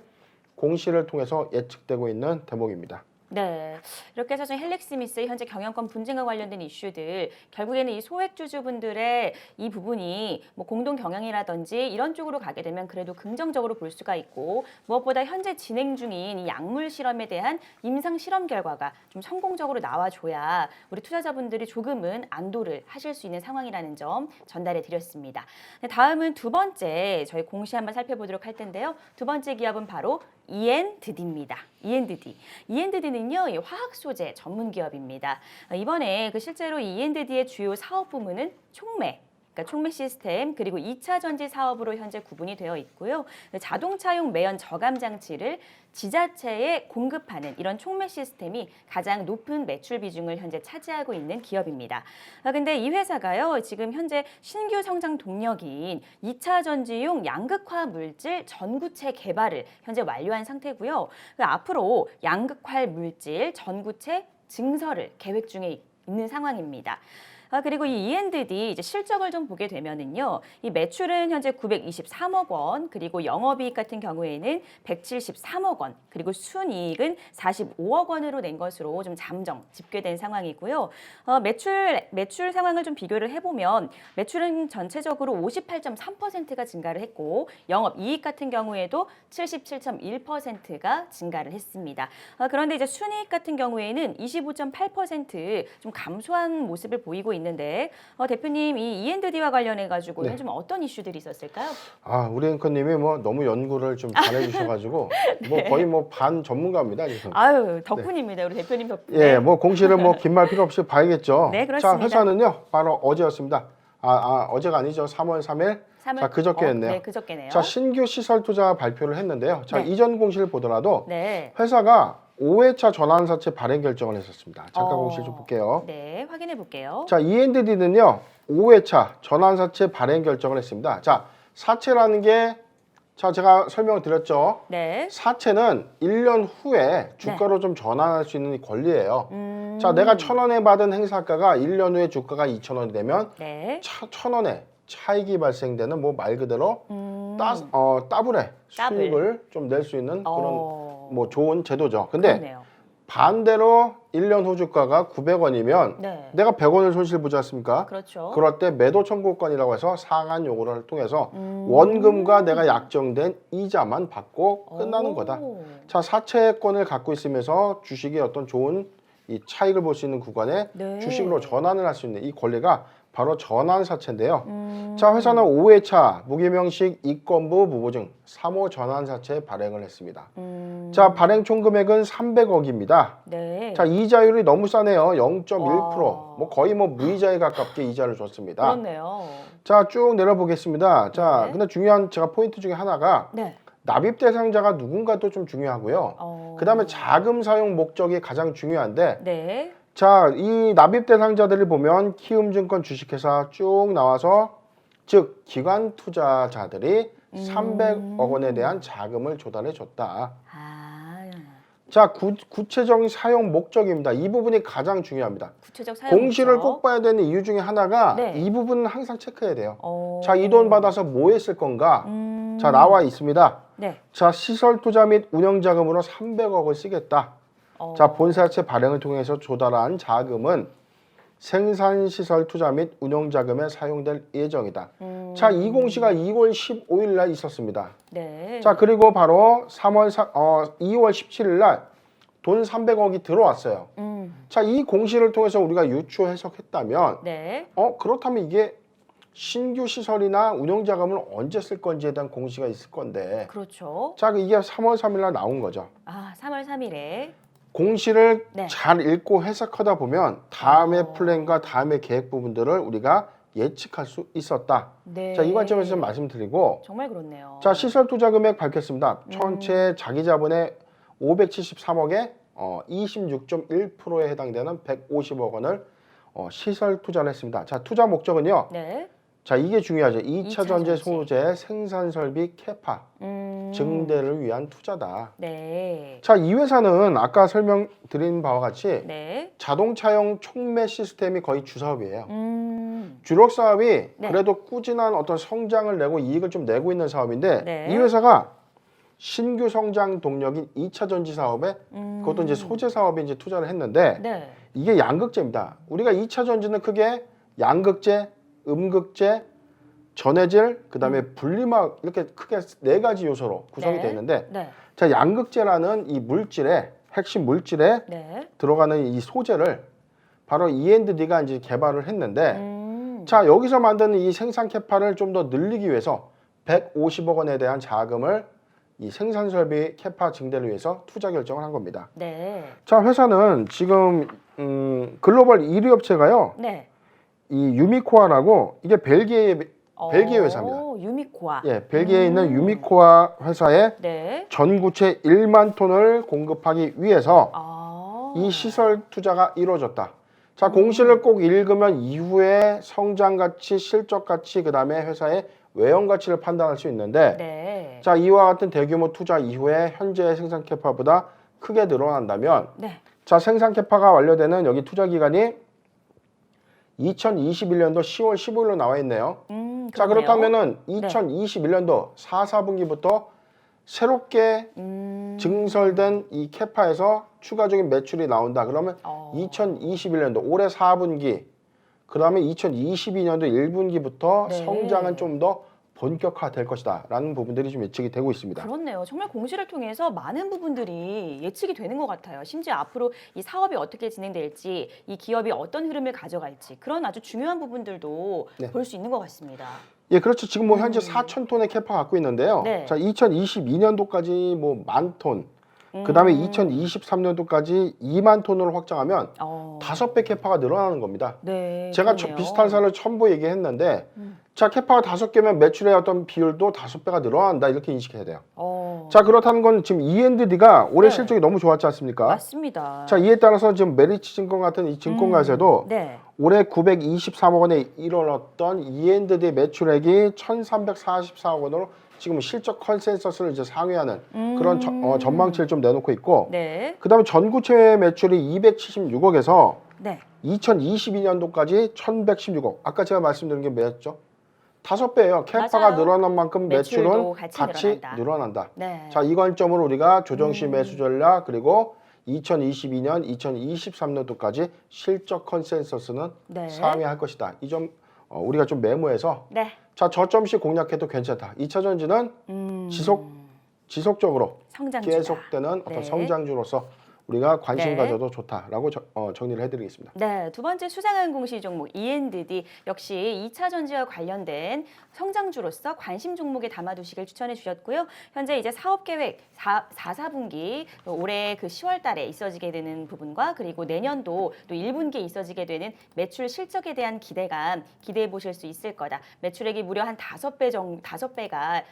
공시를 통해서 예측되고 있는 대목입니다. 네, 이렇게 해서 헬릭스미스의 현재 경영권 분쟁과 관련된 이슈들 결국에는 이 소액주주분들의 이 부분이 뭐 공동 경영이라든지 이런 쪽으로 가게 되면 그래도 긍정적으로 볼 수가 있고 무엇보다 현재 진행 중인 이 약물 실험에 대한 임상 실험 결과가 좀 성공적으로 나와줘야 우리 투자자분들이 조금은 안도를 하실 수 있는 상황이라는 점 전달해 드렸습니다. 네, 다음은 두 번째 저희 공시 한번 살펴보도록 할 텐데요. 두 번째 기업은 바로 E&D입니다. E&D는요, 이 화학 소재 전문 기업입니다. 이번에 실제로 E&D의 주요 사업 부문은 촉매, 그러니까 촉매 시스템 그리고 2차 전지 사업으로 현재 구분이 되어 있고요. 자동차용 매연 저감 장치를 지자체에 공급하는 이런 촉매 시스템이 가장 높은 매출 비중을 현재 차지하고 있는 기업입니다. 근데 이 회사가요, 지금 현재 신규 성장 동력인 2차 전지용 양극화 물질 전구체 개발을 현재 완료한 상태고요. 앞으로 양극화 물질 전구체 증설을 계획 중에 있는 상황입니다. 그리고 이 E&D 이제 실적을 좀 보게 되면은요, 이 매출은 현재 923억 원, 그리고 영업이익 같은 경우에는 173억 원, 그리고 순이익은 45억 원으로 낸 것으로 좀 잠정 집계된 상황이고요. 매출 상황을 좀 비교를 해보면 매출은 전체적으로 58.3%가 증가를 했고 영업이익 같은 경우에도 77.1%가 증가를 했습니다. 그런데 이제 순이익 같은 경우에는 25.8% 좀 감소한 모습을 보이고 있는데 대표님 이 E&D와 관련해 가지고는 네. 좀 어떤 이슈들이 있었을까요? 우리 앵커님이 뭐 너무 연구를 좀 잘해주셔가지고 뭐 거의 뭐 반 전문가입니다 지금. 아유 덕분입니다. 우리 대표님 덕분에. 예, 뭐 공시를 뭐 긴 말 필요 없이 봐야겠죠. 네, 그렇습니다. 자, 회사는요 바로 어제였습니다. 어제가 아니죠. 3월 3일. 자, 그저께였네요. 네, 그저께네요. 자, 신규 시설 투자 발표를 했는데요. 자, 네. 이전 공시를 보더라도 네. 회사가 5회차 전환사채 발행 결정을 했었습니다. 잠깐 공시 좀 볼게요. 네, 확인해 볼게요. 자, E&D는요 5회차 전환사채 발행 결정을 했습니다. 자, 사채라는 게 자, 제가 설명을 드렸죠. 네. 사채는 1년 후에 주가로 좀 전환할 수 있는 권리예요. 음. 자, 내가 1,000원에 받은 행사가가 1년 후에 주가가 2,000원이 되면 네. 1,000원에 차익이 발생되는 뭐 말 그대로 더블의 더블. 수익을 좀 낼 수 있는 그런 뭐 좋은 제도죠. 근데 그렇네요. 반대로 1년 후 주가가 900원이면 네. 내가 100원을 손실 보지 않습니까? 그렇죠. 그럴 때 매도 청구권이라고 해서 상한 요구를 통해서 원금과 내가 약정된 이자만 받고 끝나는 거다. 자, 사채권을 갖고 있으면서 주식의 어떤 좋은 이 차익을 볼 수 있는 구간에 네. 주식으로 전환을 할 수 있는 이 권리가 바로 전환사채인데요. 자, 회사는 5회차 무기명식 이권부 무보증 3호 전환사채 발행을 했습니다. 자, 발행 총 금액은 300억입니다. 네. 자, 이자율이 너무 싸네요. 0.1%. 와. 뭐 거의 뭐 무이자에 가깝게 이자를 줬습니다. 그렇네요. 자, 쭉 내려보겠습니다. 자, 네. 근데 중요한 제가 포인트 중에 하나가 네. 납입 대상자가 누군가도 좀 중요하고요. 그다음에 자금 사용 목적이 가장 중요한데 네. 자, 이 납입 대상자들을 보면 키움증권 주식회사 쭉 나와서 즉 기관 투자자들이 300억 원에 대한 자금을 조달해 줬다. 자, 구체적인 사용 목적입니다. 이 부분이 가장 중요합니다. 구체적 사용 공시를 목적. 꼭 봐야 되는 이유 중에 하나가 네. 이 부분은 항상 체크해야 돼요. 자, 이 돈 받아서 뭐 했을 건가? 자, 나와 있습니다. 네. 자, 시설 투자 및 운영 자금으로 300억을 쓰겠다. 자, 본사채 발행을 통해서 조달한 자금은 생산시설 투자 및 운영자금에 사용될 예정이다. 자, 이 공시가 2월 15일 날 있었습니다. 네. 자, 그리고 바로 2월 17일 날 돈 300억이 들어왔어요. 자, 이 공시를 통해서 우리가 유추 해석했다면 네. 그렇다면 이게 신규 시설이나 운영자금을 언제 쓸 건지에 대한 공시가 있을 건데 그렇죠. 자, 이게 3월 3일 날 나온 거죠. 3월 3일에 공시를 네. 잘 읽고 해석하다 보면 다음의 플랜과 다음의 계획 부분들을 우리가 예측할 수 있었다. 네. 자, 이 관점에서 좀 말씀드리고 정말 그렇네요. 자, 시설 투자 금액 밝혔습니다. 전체 자기 자본의 573억에 26.1%에 해당되는 150억 원을 시설 투자를 했습니다. 자, 투자 목적은요. 네. 자, 이게 중요하죠. 2차 2차 전지 전지. 소재 생산 설비 캐파 증대를 위한 투자다. 네. 자, 이 회사는 아까 설명드린 바와 같이 네. 자동차용 촉매 시스템이 거의 주사업이에요. 주력 사업이 네. 그래도 꾸준한 어떤 성장을 내고 이익을 좀 내고 있는 사업인데 네. 이 회사가 신규 성장 동력인 2차 전지 사업에 그것도 이제 소재 사업에 이제 투자를 했는데 네. 이게 양극재입니다. 우리가 2차 전지는 크게 양극재, 음극재, 전해질, 그다음에 분리막 이렇게 크게 4가지 요소로 구성이 네. 되어 있는데 네. 자, 양극재라는 이 물질에 핵심 물질에 네. 들어가는 이 소재를 바로 E&D가 이제 개발을 했는데 자, 자, 여기서 만드는 이 생산 캐파를 좀 더 늘리기 위해서 150억 원에 대한 자금을 이 생산 설비 캐파 증대를 위해서 투자 결정을 한 겁니다. 네. 자, 회사는 지금 글로벌 1위 업체가요. 네. 이 유미코아라고 이게 벨기에 회사입니다. 유미코아. 예, 벨기에에 있는 유미코아 회사에 네. 전구체 1만 톤을 공급하기 위해서 아. 이 시설 투자가 이루어졌다. 자, 공시를 꼭 읽으면 이후에 성장 가치, 실적 가치, 그다음에 회사의 외형 가치를 판단할 수 있는데 네. 자, 이와 같은 대규모 투자 이후에 현재의 생산 캐파보다 크게 늘어난다면 네. 자, 생산 캐파가 완료되는 여기 투자 기간이 2021년도 10월 15일로 나와 있네요. 자, 그러네요. 그렇다면은 2021년도 4, 4분기부터 새롭게 증설된 이 캐파에서 추가적인 매출이 나온다. 그러면 2021년도 올해 4분기, 그 다음에 2022년도 1분기부터 네. 성장은 좀 더 본격화될 것이다 라는 부분들이 좀 예측이 되고 있습니다. 그렇네요. 정말 공시를 통해서 많은 부분들이 예측이 되는 것 같아요. 심지어 앞으로 이 사업이 어떻게 진행될지, 이 기업이 어떤 흐름을 가져갈지 그런 아주 중요한 부분들도 네. 볼 수 있는 것 같습니다. 예, 그렇죠. 지금 뭐 현재 4,000톤의 캐파 갖고 있는데요. 네. 자, 2022년도까지 뭐 10,000톤, 그 다음에 2023년도까지 2만 톤으로 확장하면 5배 캐파가 늘어나는 겁니다. 네, 제가 그러네요. 비슷한 사례를 첨부 얘기했는데 자, 캐파가 5개면 매출의 어떤 비율도 5배가 늘어난다 이렇게 인식해야 돼요. 자, 그렇다는 건 지금 E&D가 올해 네. 실적이 너무 좋았지 않습니까? 맞습니다. 자, 이에 따라서 지금 메리츠 증권 같은 이 증권가에서도 네. 올해 923억 원에 이르렀던 E&D 매출액이 1,344억 원으로 지금 실적 컨센서스를 이제 상회하는 그런 전망치를 좀 내놓고 있고, 네. 그다음에 전구체 매출이 276억에서 네. 2022년도까지 1,116억. 아까 제가 말씀드린 게 뭐였죠? 5배예요. 캐파가 맞아요. 늘어난 만큼 매출도 매출은 같이 늘어난다. 네. 자, 이 관점으로 우리가 조정시 매수 전략 그리고 2022년, 2023년도까지 실적 컨센서스는 네. 상회할 것이다. 이 점 우리가 좀 메모해서 네. 자, 저점씩 공략해도 괜찮다. 2차 전지는 지속적으로 성장주다. 계속되는 어떤 네. 성장주로서 우리가 관심 네. 가져도 좋다라고 정리를 해드리겠습니다. 네, 두 번째 수상한 공시 종목 E&D 역시 2차 전지와 관련된 성장주로서 관심 종목에 담아두시길 추천해 주셨고요. 현재 이제 사업 계획 4분기 올해 그 10월 달에 있어지게 되는 부분과 그리고 내년도 또 1분기에 있어지게 되는 매출 실적에 대한 기대감 기대해 보실 수 있을 거다. 매출액이 무려 한 5배가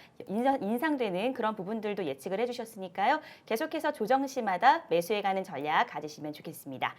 인상되는 그런 부분들도 예측을 해 주셨으니까요. 계속해서 조정 시마다 매수해 가는 전략 가지시면 좋겠습니다.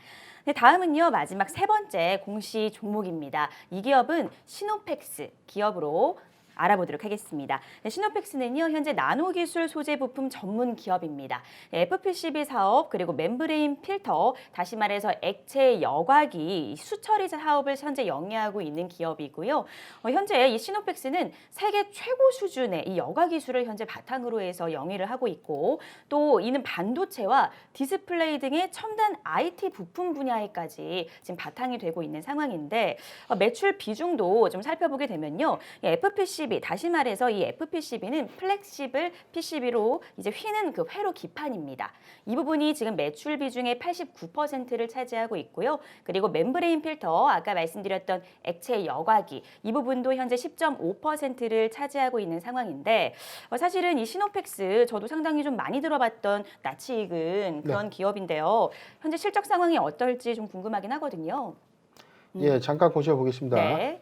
네, 다음은요. 마지막 세 번째 공시 종목입니다. 이 기업은 시노펙스 기업으로 알아보도록 하겠습니다. 네, 시노펙스는요, 현재 나노기술 소재 부품 전문 기업입니다. 네, FPCB 사업, 그리고 멤브레인 필터, 다시 말해서 액체 여과기 수처리 사업을 현재 영위하고 있는 기업이고요. 현재 이 시노펙스는 세계 최고 수준의 이 여과 기술을 현재 바탕으로 해서 영위를 하고 있고, 또 이는 반도체와 디스플레이 등의 첨단 IT 부품 분야에까지 지금 바탕이 되고 있는 상황인데, 매출 비중도 좀 살펴보게 되면요, 이 FPCB 다시 말해서 이 FPCB는 플렉시블 PCB로 이제 휘는 그 회로 기판입니다. 이 부분이 지금 매출 비중의 89%를 차지하고 있고요. 그리고 멤브레인 필터 아까 말씀드렸던 액체 여과기 이 부분도 현재 10.5%를 차지하고 있는 상황인데 사실은 이 시노펙스 저도 상당히 좀 많이 들어봤던 낯이 익은 그런 기업인데요. 현재 실적 상황이 어떨지 좀 궁금하긴 하거든요. 예, 잠깐 보셔 보겠습니다. 네.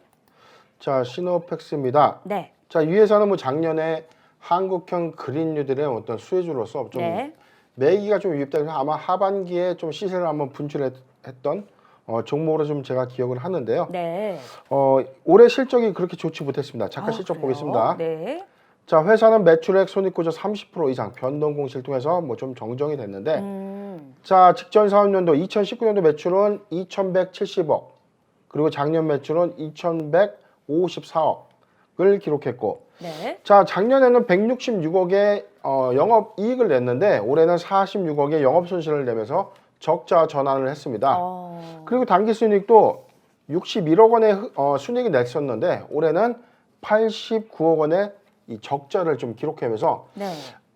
자, 시노펙스입니다. 네. 자, 이 회사는 뭐 작년에 한국형 그린뉴딜의 어떤 수혜주로서 좀 네. 매기가 좀 유입돼서 아마 하반기에 좀 시세를 한번 분출했던 종목으로 좀 제가 기억을 하는데요. 네. 올해 실적이 그렇게 좋지 못했습니다. 잠깐 실적 그래요? 보겠습니다. 네. 자, 회사는 매출액 손익구조 30% 이상 변동 공시를 통해서 뭐 좀 정정이 됐는데 자, 직전 사업년도 2019년도 매출은 2,170억 그리고 작년 매출은 2,154억을 기록했고 네. 자, 작년에는 166억의 영업 이익을 냈는데 올해는 46억의 영업 손실을 내면서 적자 전환을 했습니다. 그리고 당기 순이익도 61억 원의 순이익을 냈었는데 올해는 89억 원의 이 적자를 좀 기록하면서 네.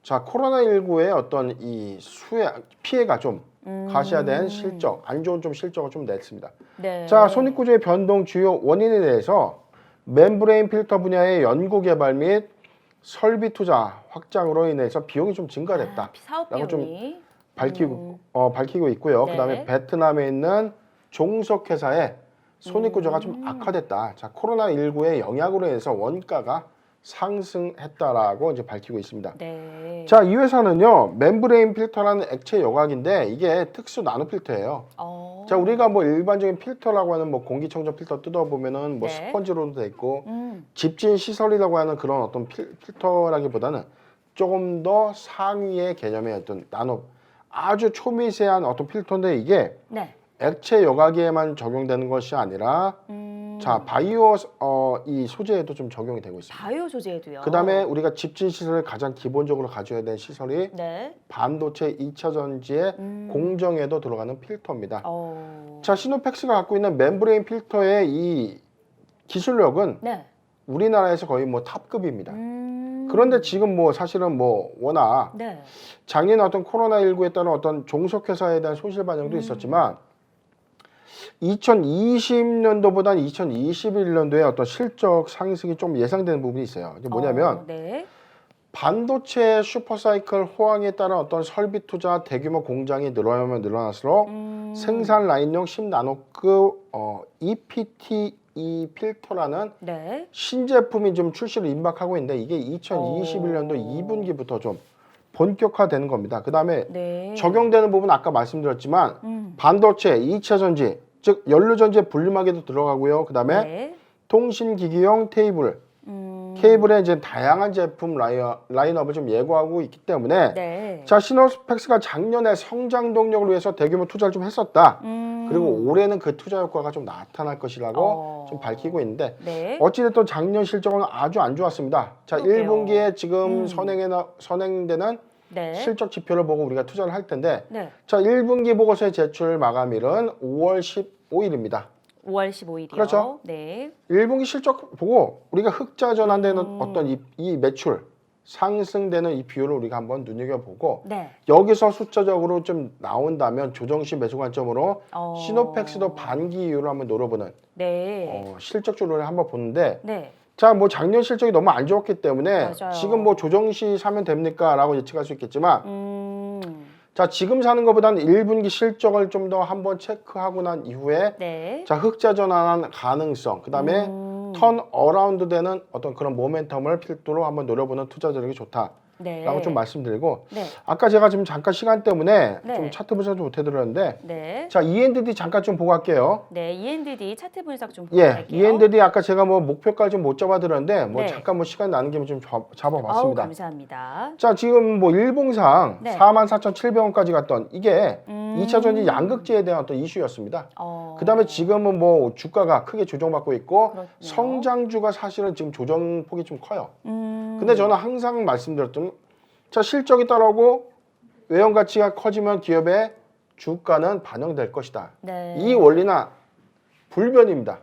자, 코로나19의 어떤 이 피해가 좀 가시화된 실적, 안 좋은 좀 실적을 좀 냈습니다. 네. 자, 손익구조의 변동 주요 원인에 대해서 멤브레인 필터 분야의 연구 개발 및 설비 투자 확장으로 인해서 비용이 좀 증가됐다. 사업 라고 좀 비용이 밝히고 있고요. 네. 그다음에 베트남에 있는 종속 회사의 손익구조가 좀 악화됐다. 자, 코로나19의 영향으로 해서 원가가 상승했다라고 이제 밝히고 있습니다. 네. 자, 이 회사는요, 멤브레인 필터라는 액체 여과기인데 이게 특수 나노 필터예요. 자, 우리가 뭐 일반적인 필터라고 하는 뭐 공기청정 필터 뜯어보면은 뭐 네. 스펀지로도 돼 있고 집진 시설이라고 하는 그런 어떤 필터라기보다는 조금 더 상위의 개념의 어떤 나노 아주 초미세한 어떤 필터인데 이게 네. 액체 여과기에만 적용되는 것이 아니라 자, 바이오 이 소재에도 좀 적용이 되고 있습니다. 바이오 소재도요. 그다음에 우리가 집진 시설을 가장 기본적으로 가져야 되는 시설이 네. 반도체 2차 전지의 공정에도 들어가는 필터입니다. 어. 자, 시노펙스가 갖고 있는 멤브레인 필터의 이 기술력은 네. 우리나라에서 거의 뭐 탑급입니다. 그런데 지금 뭐 사실은 뭐 워낙 네. 작년 어떤 코로나19에 따른 어떤 종속회사에 대한 손실 반영도 있었지만 2020년도보다는 2021년도에 어떤 실적 상승이 좀 예상되는 부분이 있어요. 이게 뭐냐면 네. 반도체 슈퍼사이클 호황에 따른 어떤 설비 투자 대규모 공장이 늘어나면 늘어날수록 생산 라인용 10나노급 EPTE 필터라는 네. 신제품이 좀 출시를 임박하고 있는데 이게 2021년도 2분기부터 좀 본격화되는 겁니다. 그 다음에 네. 적용되는 부분 아까 말씀드렸지만 반도체, 2차 전지, 즉 연료전지 분리막에도 들어가고요. 그 다음에 네. 통신기기용 테이블, 케이블에 이제 다양한 제품 라인업을 좀 예고하고 있기 때문에 네. 자, 시노스펙스가 작년에 성장 동력을 위해서 대규모 투자를 좀 했었다. 그리고 올해는 그 투자 효과가 좀 나타날 것이라고 좀 밝히고 있는데 네. 어찌됐든 작년 실적은 아주 안 좋았습니다. 자, 그러게요. 1분기에 지금 선행되는 네. 실적 지표를 보고 우리가 투자를 할 텐데 네. 자, 1분기 보고서의 제출 마감일은 5월 15일입니다. 5월 15일이요. 그렇죠. 네. 1분기 실적 보고 우리가 흑자 전환되는 어떤 이 매출 상승되는 이 비율을 우리가 한번 눈여겨보고 네. 여기서 숫자적으로 좀 나온다면 조정시 매수 관점으로 시노펙스도 반기 이후로 한번 노려보는 네. 실적주를 한번 보는데 네. 자, 뭐 작년 실적이 너무 안 좋았기 때문에 맞아요. 지금 뭐 조정시 사면 됩니까? 라고 예측할 수 있겠지만 자, 지금 사는 것보다는 1분기 실적을 좀 더 한번 체크하고 난 이후에 네. 자, 흑자 전환한 가능성, 그 다음에 턴 어라운드 되는 어떤 그런 모멘텀을 필두로 한번 노려보는 투자자들에게 좋다라고 네. 좀 말씀드리고 네. 아까 제가 지금 잠깐 시간 때문에 네. 좀 차트 분석 좀 못 해드렸는데 네. 자, ENDD 잠깐 좀 보고 갈게요. 네. ENDD 차트 분석 좀 예, 보실게요. ENDD 아까 제가 뭐 목표까지 좀 못 잡아드렸는데 뭐 네. 잠깐 뭐 시간 나는 김에 좀 아우, 잡아봤습니다. 감사합니다. 자, 지금 뭐 일봉상 네. 44,700원까지 갔던 이게 2차 전지 양극재에 대한 어떤 이슈였습니다. 그 다음에 지금은 뭐 주가가 크게 조정받고 있고 그렇군요. 성장주가 사실은 지금 조정폭이 좀 커요. 근데 저는 항상 말씀드렸던 자, 실적이 따라오고 외형 가치가 커지면 기업의 주가는 반영될 것이다. 네. 이 원리는 불변입니다.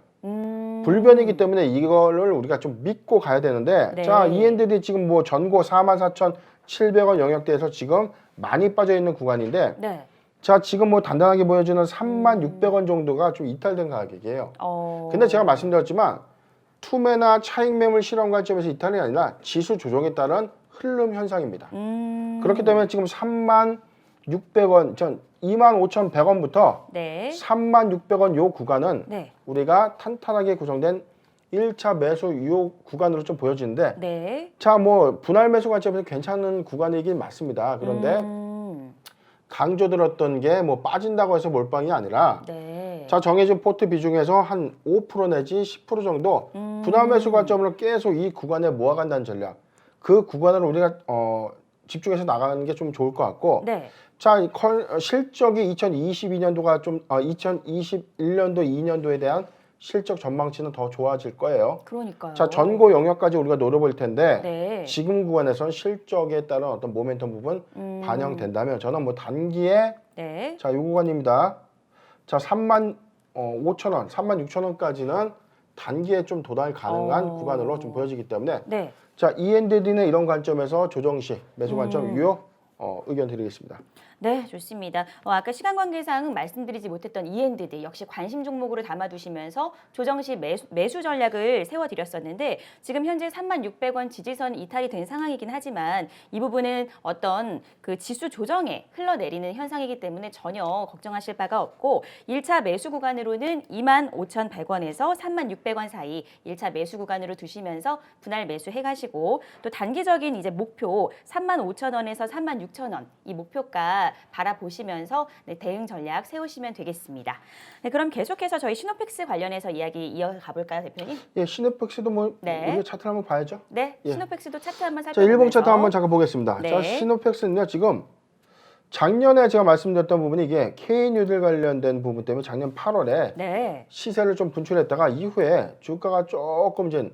불변이기 때문에 이거를 우리가 좀 믿고 가야 되는데 네. 자, ENDD 지금 뭐 전고 44,700원 영역대에서 지금 많이 빠져 있는 구간인데 네. 자, 지금 뭐 단단하게 보여주는 3600원 정도가 좀 이탈된 가격이에요. 근데 제가 말씀드렸지만 투매나 차익 매물 실험 관점에서 이탈이 아니라 지수 조정에 따른 흐름 현상입니다. 그렇기 때문에 지금 3600원, 전 25,100원부터 네. 3600원 요 구간은 네. 우리가 탄탄하게 구성된 1차 매수 요 구간으로 좀 보여지는데 네. 자, 뭐 분할 매수 관점에서 괜찮은 구간이긴 맞습니다. 그런데 강조드렸던 게 뭐 빠진다고 해서 몰빵이 아니라 네. 자, 정해진 포트 비중에서 한 5% 내지 10% 정도 분할 매수 관점으로 계속 이 구간에 모아간다는 전략. 그 구간을 우리가 집중해서 나가는 게 좀 좋을 것 같고 네. 자, 실적이 2022년도가 좀 2021년도 2년도에 대한 실적 전망치는 더 좋아질 거예요. 그러니까요. 자, 전고 영역까지 우리가 노려볼 텐데 네. 지금 구간에선 실적에 따른 어떤 모멘텀 부분 반영된다면 저는 뭐 단기에 네. 자, 이 구간입니다. 자, 35,000원, 36,000원까지는 단기에 좀 도달 가능한 구간으로 좀 보여지기 때문에 네. 자, ENDD는 이런 관점에서 조정시 매수 관점 유효 의견 드리겠습니다. 네, 좋습니다. 아까 시간 관계상 말씀드리지 못했던 ENDD 역시 관심 종목으로 담아두시면서 조정 시 매수 전략을 세워드렸었는데 지금 현재 36,600원 지지선 이탈이 된 상황이긴 하지만 이 부분은 어떤 그 지수 조정에 흘러내리는 현상이기 때문에 전혀 걱정하실 바가 없고 1차 매수 구간으로는 25,100원에서 36,600원 사이 1차 매수 구간으로 두시면서 분할 매수해 가시고 또 단기적인 이제 목표 35,000원에서 36,000원 이 목표가 바라보시면서 대응 전략 세우시면 되겠습니다. 네, 그럼 계속해서 저희 시노펙스 관련해서 이야기 이어가 볼까요, 대표님? 예, 시노펙스도 뭐 네. 우리가 차트를 한번 봐야죠. 네, 예. 시노펙스도 차트 한번 자, 살펴보면서 일봉 차트 한번 잠깐 보겠습니다. 네. 자, 시노펙스는요, 지금 작년에 제가 말씀드렸던 부분이 이게 K뉴딜 관련된 부분 때문에 작년 8월에 네. 시세를 좀 분출했다가 이후에 주가가 조금 이제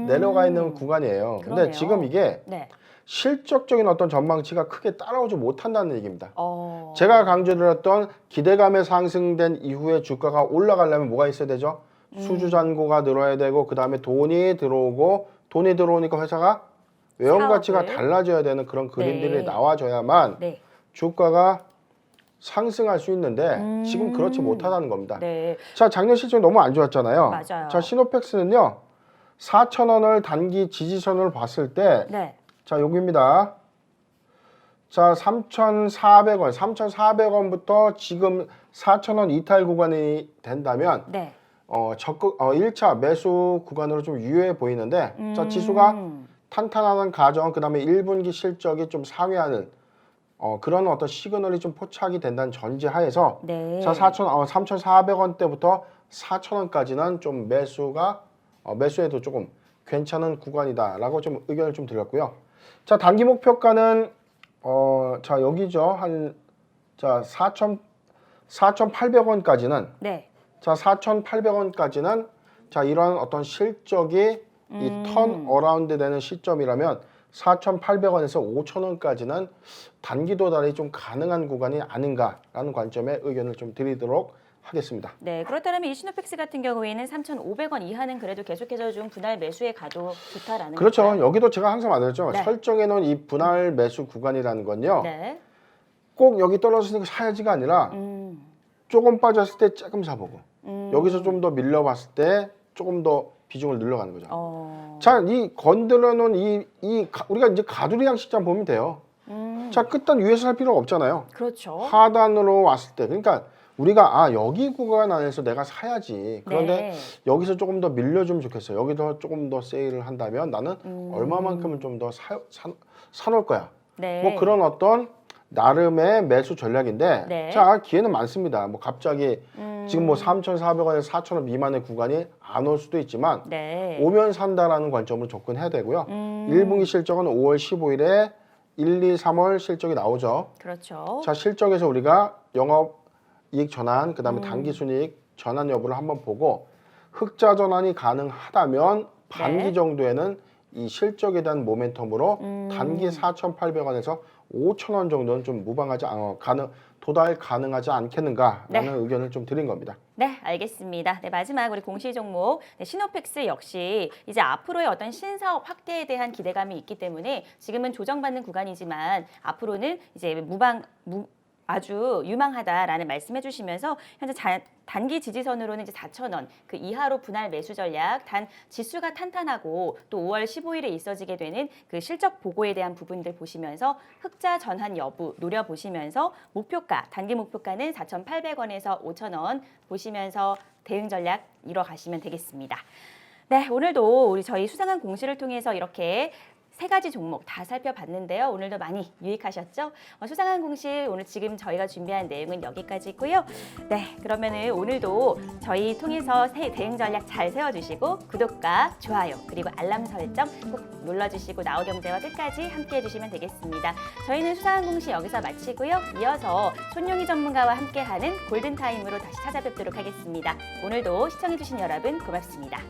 내려가 있는 구간이에요. 근데 그러네요. 지금 이게 네. 실적적인 어떤 전망치가 크게 따라오지 못한다는 얘기입니다. 어. 제가 강조드렸던 기대감에 상승된 이후에 주가가 올라가려면 뭐가 있어야 되죠? 수주 잔고가 늘어야 되고 그 다음에 돈이 들어오고 돈이 들어오니까 회사가 외형 가치가 사업을. 달라져야 되는 그런 그림들이 네. 나와줘야만 네. 주가가 상승할 수 있는데 지금 그렇지 못하다는 겁니다. 네. 자, 작년 실적이 너무 안 좋았잖아요. 맞아요. 자, 시노펙스는요 4,000원을 단기 지지선으로 봤을 때 네. 자, 여기입니다. 자, 3,400원, 3,400원부터 지금 4,000원 이탈 구간이 된다면 네. 적극 1차 매수 구간으로 좀 유효해 보이는데 자, 지수가 탄탄한 가정, 그다음에 1분기 실적이 좀 상회하는 그런 어떤 시그널이 좀 포착이 된다는 전제하에서 네. 자, 3,400원대부터 4,000원까지는 좀 매수해도 조금 괜찮은 구간이다라고 좀 의견을 좀 드렸고요. 자, 단기 목표가는 자, 여기죠. 자, 4,800원까지는 네. 자, 4,800원까지는 자, 이런 어떤 실적이 이 턴 어라운드 되는 시점이라면 4,800원에서 5,000원까지는 단기 도달이 좀 가능한 구간이 아닌가라는 관점의 의견을 좀 드리도록 하겠습니다. 네, 그렇다면 이 시노펙스 같은 경우에는 3,500원 이하는 그래도 계속해서 좀 분할 매수에 가도 좋다라는 그렇죠. 건가요? 여기도 제가 항상 말했죠. 네. 설정해 놓은 이 분할 매수 구간이라는 건요. 네. 꼭 여기 떨어졌으니까 사야지가 아니라 조금 빠졌을 때 조금 사보고 여기서 좀 더 밀려봤을 때 조금 더 비중을 늘려가는 거죠. 자, 이 건드려 놓은 우리가 이제 가두리양 시장 보면 돼요. 자, 끝단 위에서 살 필요가 없잖아요. 그렇죠. 하단으로 왔을 때, 그러니까 우리가 여기 구간 안에서 내가 사야지. 그런데 네. 여기서 조금 더 밀려주면 좋겠어요. 여기서 조금 더 세일을 한다면 나는 얼마만큼은 좀 더 사놓을 거야. 네. 뭐 그런 어떤 나름의 매수 전략인데, 네. 자, 기회는 많습니다. 뭐 갑자기 지금 뭐 3,400원에서 4,000원 미만의 구간이 안 올 수도 있지만 네. 오면 산다라는 관점으로 접근해야 되고요. 1분기 실적은 5월 15일에 1, 2, 3월 실적이 나오죠. 그렇죠. 자, 실적에서 우리가 영업이익 전환, 그다음에 단기순이익 전환 여부를 한번 보고 흑자 전환이 가능하다면 반기 네. 정도에는 이 실적에 대한 모멘텀으로 단기 4,800원에서 5,000원 정도는 좀 무방하지 도달 가능하지 않겠는가라는 네. 의견을 좀 드린 겁니다. 네, 알겠습니다. 네, 마지막 우리 공시 종목 시노펙스 역시 이제 앞으로의 어떤 신사업 확대에 대한 기대감이 있기 때문에 지금은 조정받는 구간이지만 앞으로는 이제 아주 유망하다라는 말씀해 주시면서 현재 단기 지지선으로는 이제 4,000원 그 이하로 분할 매수 전략, 단 지수가 탄탄하고 또 5월 15일에 있어지게 되는 그 실적 보고에 대한 부분들 보시면서 흑자 전환 여부 노려보시면서 목표가, 단기 목표가는 4,800원에서 5,000원 보시면서 대응 전략 이뤄가시면 되겠습니다. 네, 오늘도 우리 저희 수상한 공시를 통해서 이렇게 3가지 종목 다 살펴봤는데요. 오늘도 많이 유익하셨죠? 수상한 공시 오늘 지금 저희가 준비한 내용은 여기까지고요. 네, 그러면은 오늘도 저희 통해서 대응 전략 잘 세워주시고 구독과 좋아요 그리고 알람 설정 꼭 눌러주시고 나우경제와 끝까지 함께해 주시면 되겠습니다. 저희는 수상한 공시 여기서 마치고요. 이어서 손용희 전문가와 함께하는 골든타임으로 다시 찾아뵙도록 하겠습니다. 오늘도 시청해주신 여러분 고맙습니다.